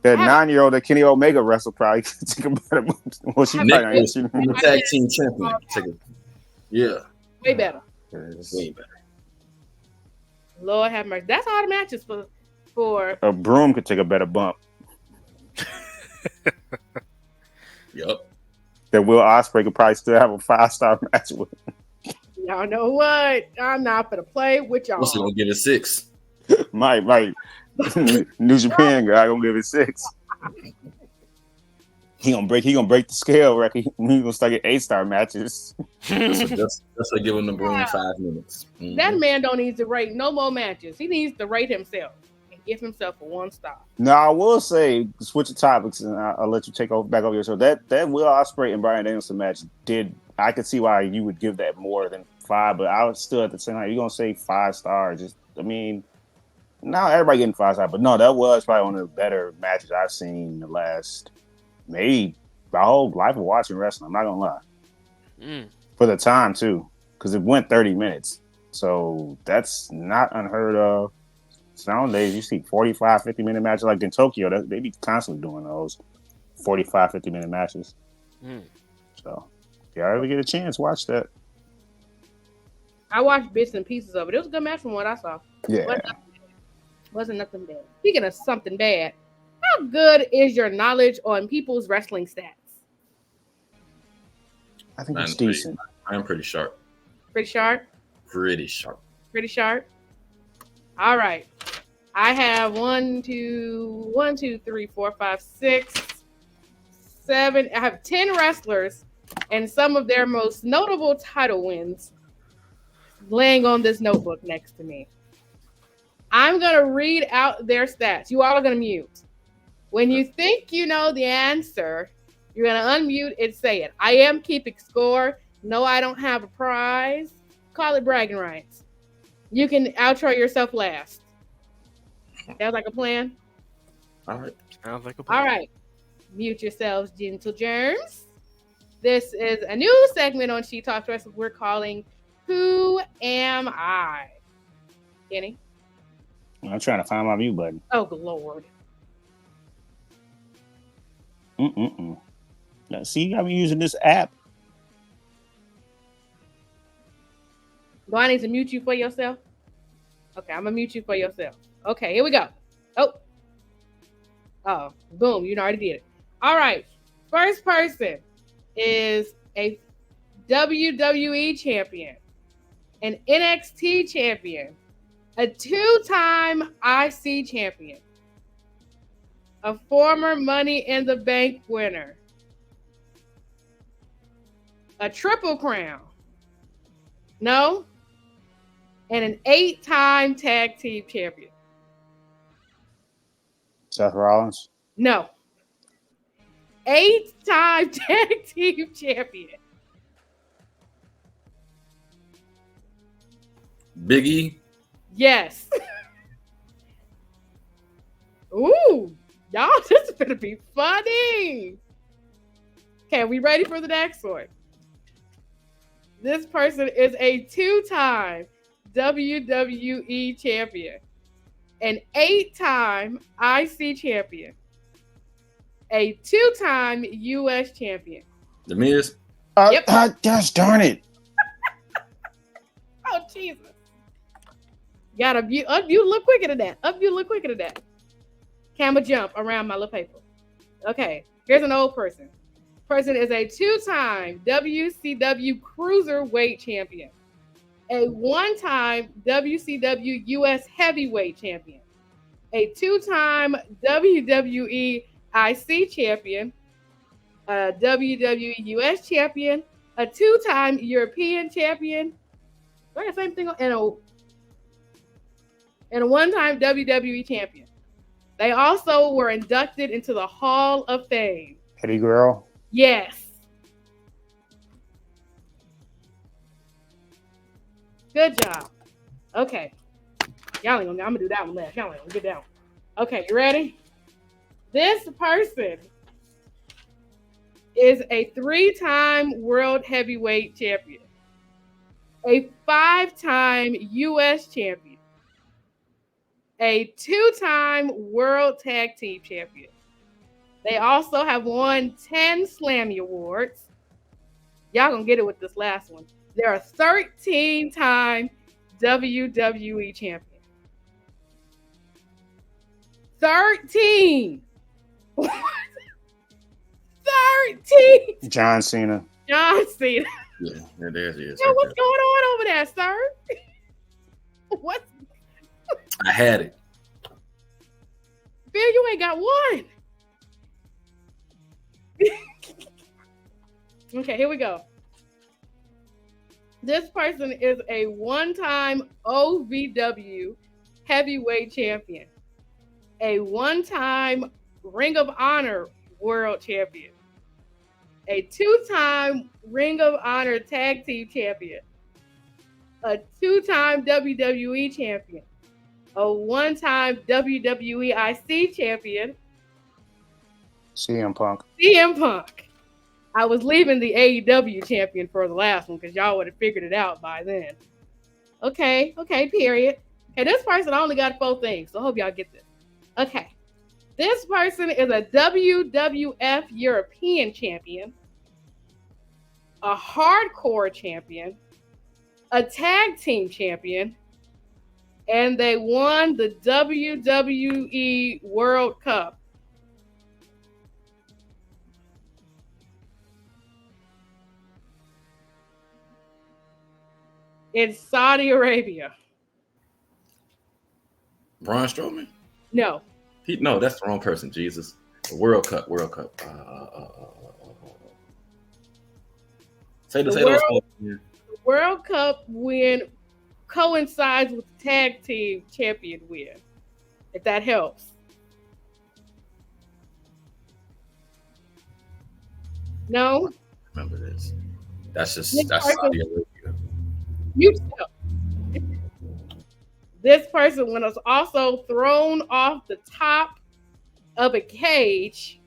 That 9-year-old that Kenny Omega wrestled probably could take a better bump. Well, she probably the tag team champion. Yeah. Way better. Way better. Lord have mercy. That's all the matches for a broom could take a better bump. Yep. That Will Ospreay could probably still have a 5-star match with. Y'all know what? I'm not gonna play with y'all. Also gonna give it 6. Mike. New Japan guy gonna give it 6. He gonna break the scale record. He gonna start getting 8-star matches. That's like giving the broom 5 minutes. Mm-hmm. That man don't need to rate no more matches. He needs to rate himself and give himself a 1 star. Now I will say, switch the topics, and I'll let you take back over your show. That Will Ospreay and Bryan Danielson match I could see why you would give that more than 5, but I would still at the same time, you're gonna say 5 stars. Now everybody getting 5 stars, but no, that was probably one of the better matches I've seen in the last maybe my whole life of watching wrestling. I'm not gonna lie. For the time too, because it went 30 minutes, so that's not unheard of. Nowadays, you see 45, 50-minute matches like in Tokyo. They be constantly doing those 45, 50-minute matches. So, if y'all ever get a chance, watch that. I watched bits and pieces of it. It was a good match from what I saw. Yeah. Wasn't nothing bad. Speaking of something bad, how good is your knowledge on people's wrestling stats? I think it's Pretty- decent. I am pretty sharp. Pretty sharp? Pretty sharp. Pretty sharp? All right. I have 1, 2, 3, 4, 5, 6, 7. I have 10 wrestlers and some of their most notable title wins laying on this notebook next to me. I'm going to read out their stats. You all are going to mute. When you think you know the answer, you're going to unmute and say it. I am keeping score. No, I don't have a prize. Call it bragging rights. You can outro yourself last. Sounds like a plan? All right. Sounds like a plan. All right. Mute yourselves, gentle germs. This is a new segment on She Talks Wrestling we're calling Who Am I? Kenny? I'm trying to find my mute button. Oh, good Lord. Now, see, I'm using this app. Do I need to mute you for yourself? Okay, I'm going to mute you for yourself. Okay, here we go. Oh, boom, you already did it. All right, first person is a WWE champion, an NXT champion, a 2-time IC champion, a former Money in the Bank winner, a Triple Crown, no, and an 8-time tag team champion. Seth Rollins? No. 8-time tag team champion. Big E. Yes. Ooh, y'all, this is gonna be funny. Okay, we ready for the next one? This person is a 2-time WWE champion, an 8-time IC champion, a 2-time US champion. The Miz. Yep. Gosh darn it. Oh, Jesus. Gotta unmute a little quicker than that. Unmute a little quicker than that. Camera jump around my little paper. Okay, here's an old person. Person is a 2-time WCW Cruiserweight champion, a 1-time WCW US Heavyweight champion, a 2-time WWE IC champion, a WWE US champion, a 2-time European champion, the same thing, and a 1-time WWE champion. They also were inducted into the Hall of Fame. Eddie Guerrero? Yes. Good job. Okay. Y'all ain't gonna, I'm gonna do that one last. Y'all ain't gonna get down. Okay, you ready? This person is a 3-time World Heavyweight Champion, a 5-time US Champion, a 2-time World Tag Team Champion. They also have won 10 Slammy Awards. Y'all gonna get it with this last one. They're a 13-time WWE champion. 13! 13! John Cena. John Cena. Yeah, there it is. Yo, Right what's there. going on over there, sir? What? I had it. Bill, you ain't got one. Okay, here we go. This person is a 1-time OVW heavyweight champion, a 1-time Ring of Honor world champion, a 2-time Ring of Honor tag team champion, a 2-time WWE champion, a 1-time WWE IC champion, CM Punk. CM Punk. I was leaving the AEW champion for the last one because y'all would have figured it out by then. Okay, period. Okay, this person only got 4 things, so I hope y'all get this. Okay. This person is a WWF European champion, a hardcore champion, a tag team champion, and they won the WWE World Cup. In Saudi Arabia. Braun Strowman? No. No, that's the wrong person. Jesus. World Cup. Say those points. The World Cup win coincides with the tag team champion win. If that helps. No. Remember this. That's Saudi Arabia. You tell. This person was also thrown off the top of a cage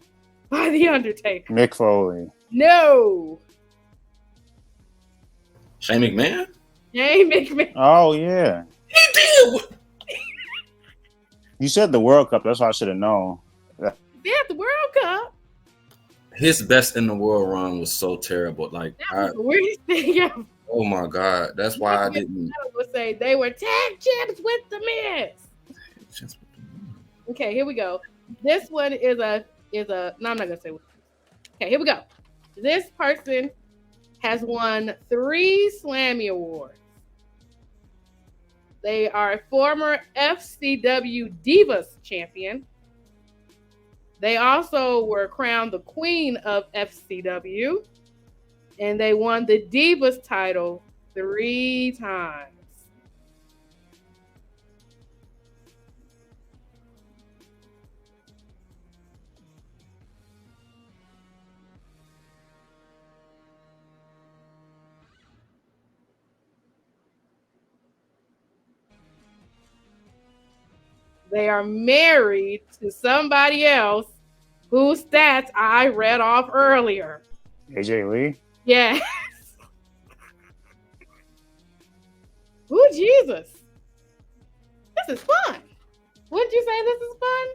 by the Undertaker. Mick Foley. No. Shane McMahon? Shane McMahon. Oh yeah. He did. You said the World Cup. That's what I should have known. Yeah, the World Cup. His best in the world run was so terrible. Like, that was the weirdest thing ever. Oh my God, that's why I didn't. I would say they were tag champs with the Miz. Okay, here we go. This one is a. No, I'm not gonna say what. Okay, here we go. This person has won 3 Slammy Awards. They are a former FCW Divas champion. They also were crowned the queen of FCW. And they won the Divas title 3 times. They are married to somebody else whose stats I read off earlier. AJ Lee? Yes. Ooh, Jesus. This is fun. Wouldn't you say this is fun?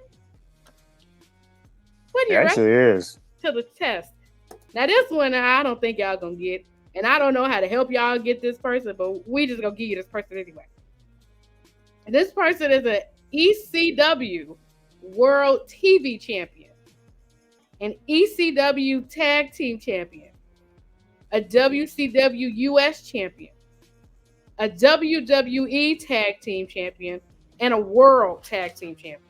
What It actually is. To the test. Now, this one I don't think y'all gonna get. And I don't know how to help y'all get this person, but we just gonna give you this person anyway. And this person is an ECW World TV Champion, an ECW Tag Team Champion, a WCW US Champion, a WWE Tag Team Champion, and a World Tag Team Champion.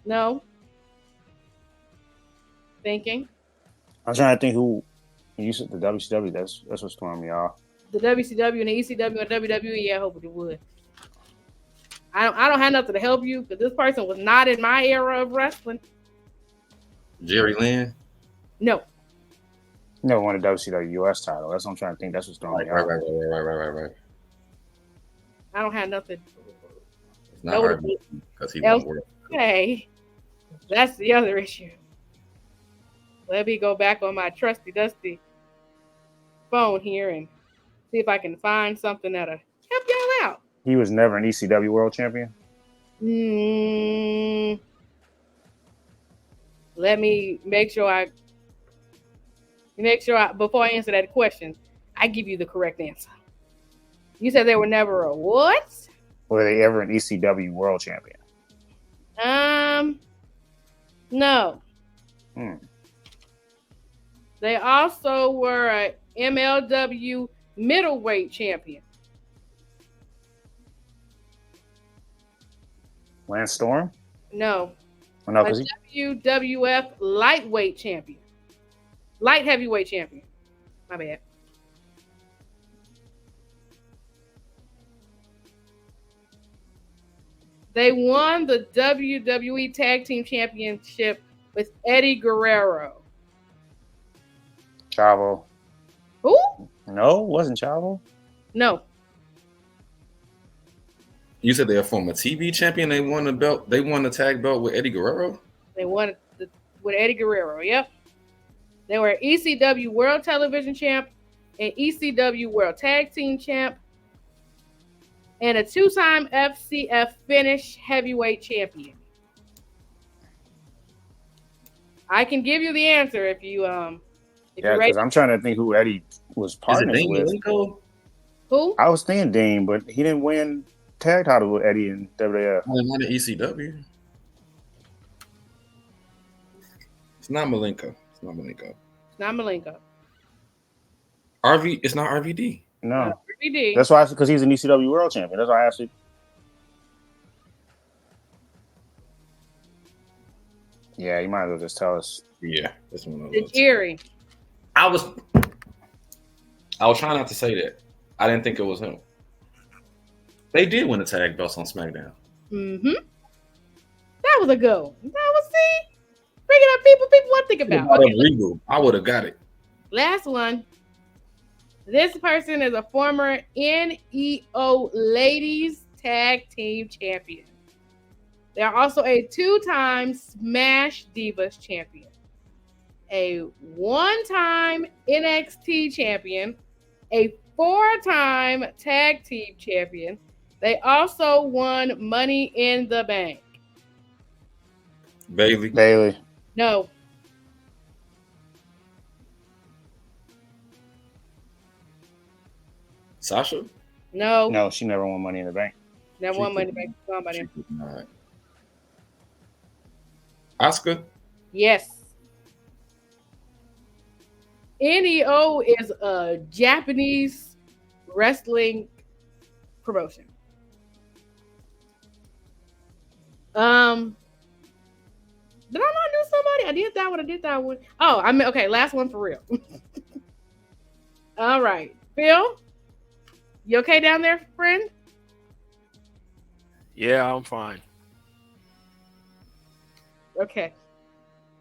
No. Thinking. I'm trying to think who you said the WCW. That's what's throwing me off. The WCW and the ECW and WWE. I hope it would. I don't have nothing to help you because this person was not in my era of wrestling. Jerry Lynn? No. Never won a WCW US title. That's what I'm trying to think. That's what's throwing me off. Right. I don't have nothing. It's not hard because he won't work. Okay. That's the other issue. Let me go back on my trusty dusty phone here and see if I can find something that'll help y'all out. He was never an ECW World Champion? Let me make sure before I answer that question, I give you the correct answer. You said they were never a what? Were they ever an ECW World Champion? No. They also were a MLW middleweight champion. Lance Storm? No. Oh, no, a WWF lightweight champion. Light heavyweight champion. My bad. They won the WWE Tag Team Championship with Eddie Guerrero. Chavo. Who? No, wasn't Chavo. No. You said they're a former TV champion. They won the belt. They won the tag belt with Eddie Guerrero. They won it with Eddie Guerrero. Yep. They were ECW World Television Champ and ECW World Tag Team Champ. and a 2-time FCF Finnish heavyweight champion. I can give you the answer if you Yeah, you're because ready. I'm trying to think who Eddie was Is it partners Dean with. Malenko? Who? I was thinking Dean, but he didn't win tag title with Eddie in WWF. Only one in ECW. It's not Malenko. It's not Malenko. It's not Malenko. RV. It's not RVD. No, RVD. that's why, because he's an ECW World Champion. That's why I asked you. Yeah, you might as well just tell us. Yeah, that's one of The those. Jerry. I was trying not to say that. I didn't think it was him. They did win the tag belts on SmackDown. Mm-hmm. That was a good one. That was, see? Bringing up people want to think about. Okay, Regal. I would have got it. last one. This person is a former NEO Ladies Tag Team Champion. They are also a 2-time Smash Divas champion, a 1-time NXT champion, a 4-time Tag Team champion. They also won Money in the Bank. Bailey. No. Sasha? No. No, she never won Money in the Bank. Never She won Money in did- the Bank. Somebody. She did not. Asuka? Yes. NEO is a Japanese wrestling promotion. Did I not do somebody? I did that one. Oh, I mean, okay, last one for real. All right. Phil, you okay down there, friend? Yeah, I'm fine. Okay.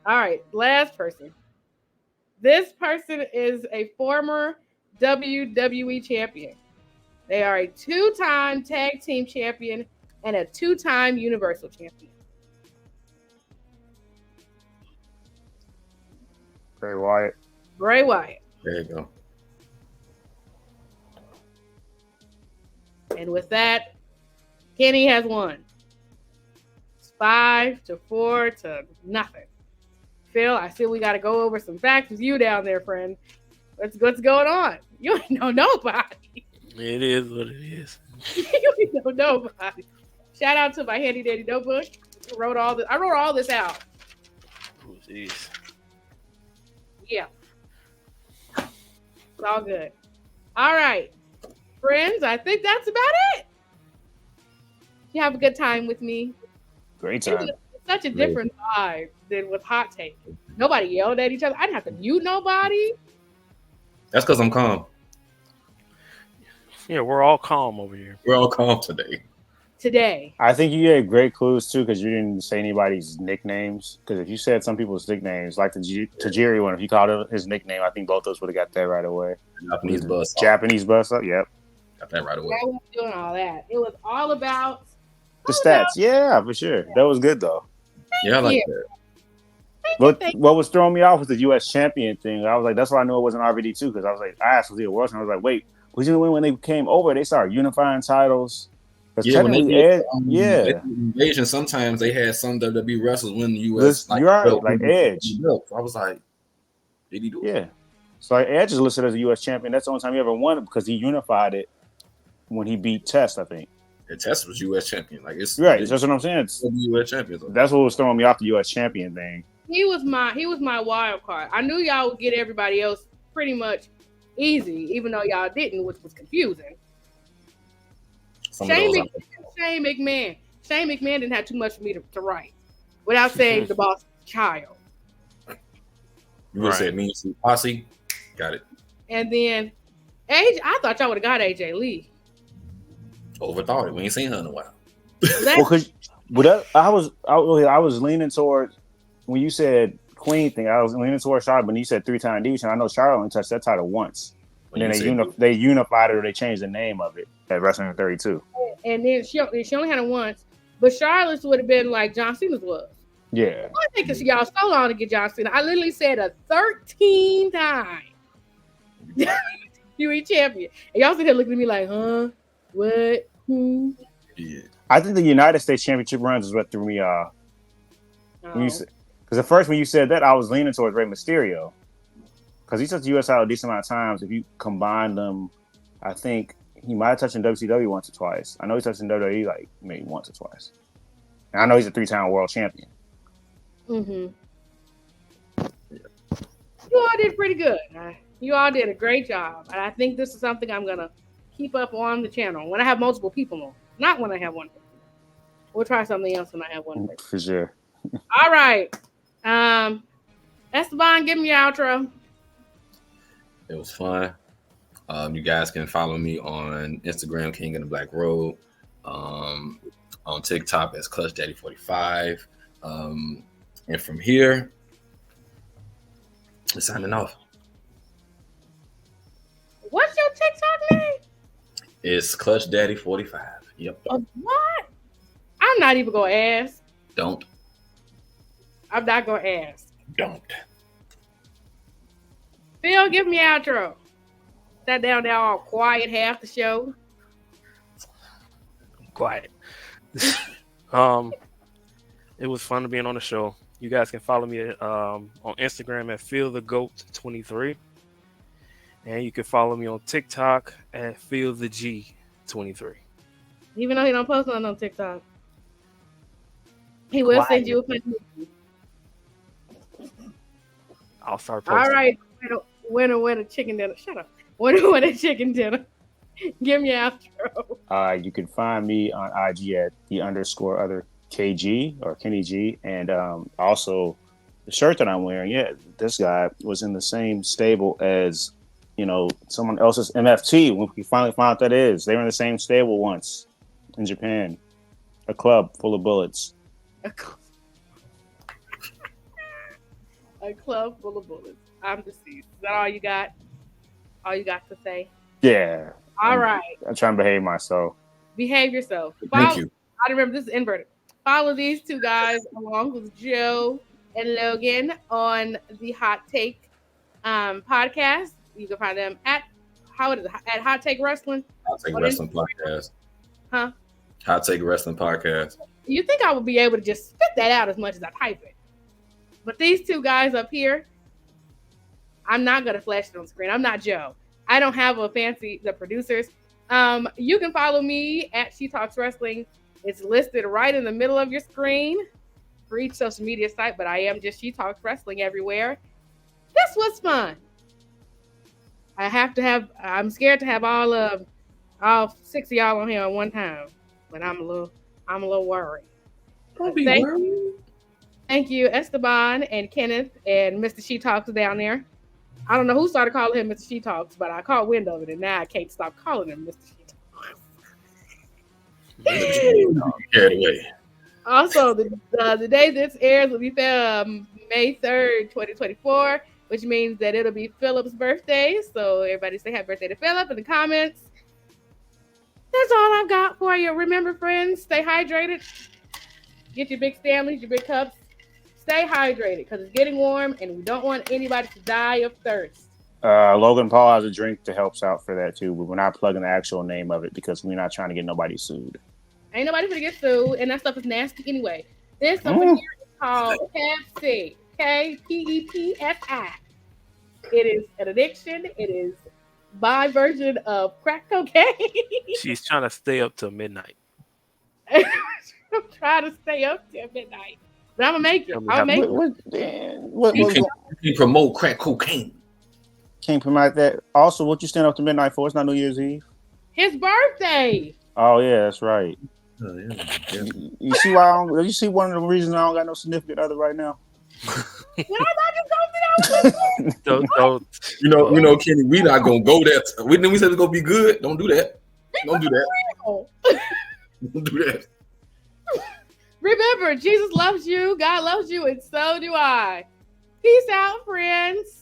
All right, last person. This person is a former WWE champion. They are a 2-time tag team champion and a 2-time universal champion. Bray Wyatt. Bray Wyatt. There you go. And with that, Kenny has won. It's 5-4 to nothing. Phil, I see we got to go over some facts with you down there, friend. What's going on? You ain't know nobody. It is what it is. You ain't know nobody. Shout out to my handy dandy notebook. I wrote all this out. Oh, jeez. Yeah. It's all good. All right. Friends, I think that's about it. You have a good time with me. Great It time. was such a different vibe than with Hot Take. Nobody yelled at each other. I didn't have to mute nobody. That's because I'm calm. Yeah, we're all calm over here. We're all calm today. Today. I think you gave great clues too, because you didn't say anybody's nicknames. Because if you said some people's nicknames, like the Tajiri one, if you called it his nickname, I think both of us would have got that right away. Japanese bus. Japanese bus up, yep. Got that right away. I wasn't doing all that. It was all about The stats, yeah, for sure. That was good though. Yeah, I like Yeah. that. But what was throwing me off was the U.S. champion thing. I was like, that's why I knew it wasn't RVD too, because I was like, I asked was he a world champion? I was like, wait, was he when they came over? They started unifying titles. Yeah, when they technically, did, yeah, invasion, sometimes they had some WWE wrestlers win the U.S. you're right, like Edge. I was like, did he do it? Yeah. So like, Edge is listed as a U.S. champion. That's the only time he ever won it because he unified it when he beat Test, I think. And Test was U.S. champion. Like it's Right. That's what I'm saying. U.S. champions. That's what was throwing me off the U.S. champion thing. He was my wild card. I knew y'all would get everybody else pretty much easy, even though y'all didn't, which was confusing. Shane McMahon. Shane McMahon didn't have too much for me to write without saying the boss child. You would have said me and Posse. Got it. And then AJ, I thought y'all would have got AJ Lee. Overthought it. We ain't seen her in a while. I was leaning towards when you said Queen thing. I was leaning towards Charlotte, but you said 3-time Diva, and I know Charlotte only touched that title once. And then they unified it, or they changed the name of it at Wrestling 32. And then she only had it once, but Charlotte's would have been like John Cena's was. Yeah. I think it's y'all so long to get John Cena. I literally said a 13-time UE champion. And y'all sit here looking at me like, huh? What? Yeah. I think the United States Championship runs is what threw me off. Because at first when you said that, I was leaning towards Rey Mysterio. Because he touched the U.S. title a decent amount of times. If you combine them, I think he might have touched in WCW once or twice. I know he touched in WWE like maybe once or twice. And I know he's a 3-time world champion. Mm-hmm. You all did pretty good. You all did a great job. And I think this is something I'm going to keep up on the channel when I have multiple people on. Not when I have one person. We'll try something else when I have one person. For sure. All right. Esteban, give me your outro. It was fun. You guys can follow me on Instagram, King in the Black Road. On TikTok as Clutch Daddy 45. And from here, we're signing off. What's your TikTok name? It's Clutch Daddy 45. Yep. What? I'm not even gonna ask. Don't. I'm not gonna ask. Don't. Phil, give me outro. Sat down there all quiet half the show. Quiet. It was fun being on the show. You guys can follow me on Instagram at FeelTheGoat23. And you can follow me on TikTok at FeelTheG23. Even though he don't post on TikTok. He will send you a funny movie. I'll start posting. All right. Winner, chicken dinner. Shut up. Winner, chicken dinner. Give me an outro. You can find me on IG at _other KG or Kenny G. And also the shirt that I'm wearing, this guy was in the same stable as, someone else's MFT. When we finally found out that is. They were in the same stable once in Japan. A club full of bullets. A club full of bullets. I'm deceased. Is that all you got? All you got to say? Yeah. All right. I'm trying to behave myself. Behave yourself. Thank you. I remember this is inverted. Follow these two guys along with Joe and Logan on the Hot Take podcast. You can find them at Hot Take Wrestling. Hot Take Wrestling Podcast. Huh? Hot Take Wrestling Podcast. You think I would be able to just spit that out as much as I type it? But these two guys up here, I'm not gonna flash it on screen. I'm not Joe. I don't have the producers. You can follow me at She Talks Wrestling. It's listed right in the middle of your screen for each social media site, but I am just She Talks Wrestling everywhere. This was fun. I'm scared to have all 6 of y'all on here at one time, but I'm a little worried. Don't be worried. Thank you, Esteban and Kenneth and Mr. She Talks down there. I don't know who started calling him Mr. She Talks, but I caught wind of it, and now I can't stop calling him Mr. She Talks. Carried away. Also, the day this airs will be May 3rd, 2024, which means that it'll be Philip's birthday. So everybody say happy birthday to Philip in the comments. That's all I've got for you. Remember, friends, stay hydrated. Get your big Stanleys, your big cups. Stay hydrated because it's getting warm and we don't want anybody to die of thirst. Logan Paul has a drink that helps out for that too, but we're not plugging the actual name of it because we're not trying to get nobody sued. Ain't nobody gonna get sued, and that stuff is nasty anyway. This over here is called Pepsi. KPEPSI. It is an addiction. It is my version of crack cocaine. She's trying to stay up till midnight. I'm trying to stay up till midnight. But I'm gonna make it. I'll make it. You can promote crack cocaine. Can't promote that. Also, what you stand up to midnight for? It's not New Year's Eve. His birthday. Oh yeah, that's right. Oh, yeah. You see why? You see one of the reasons I don't got no significant other right now. Don't. You know, Kenny, we not gonna go there. We said it's gonna be good. Don't do that. Don't do that. Don't do that. Remember, Jesus loves you, God loves you, and so do I. Peace out, friends.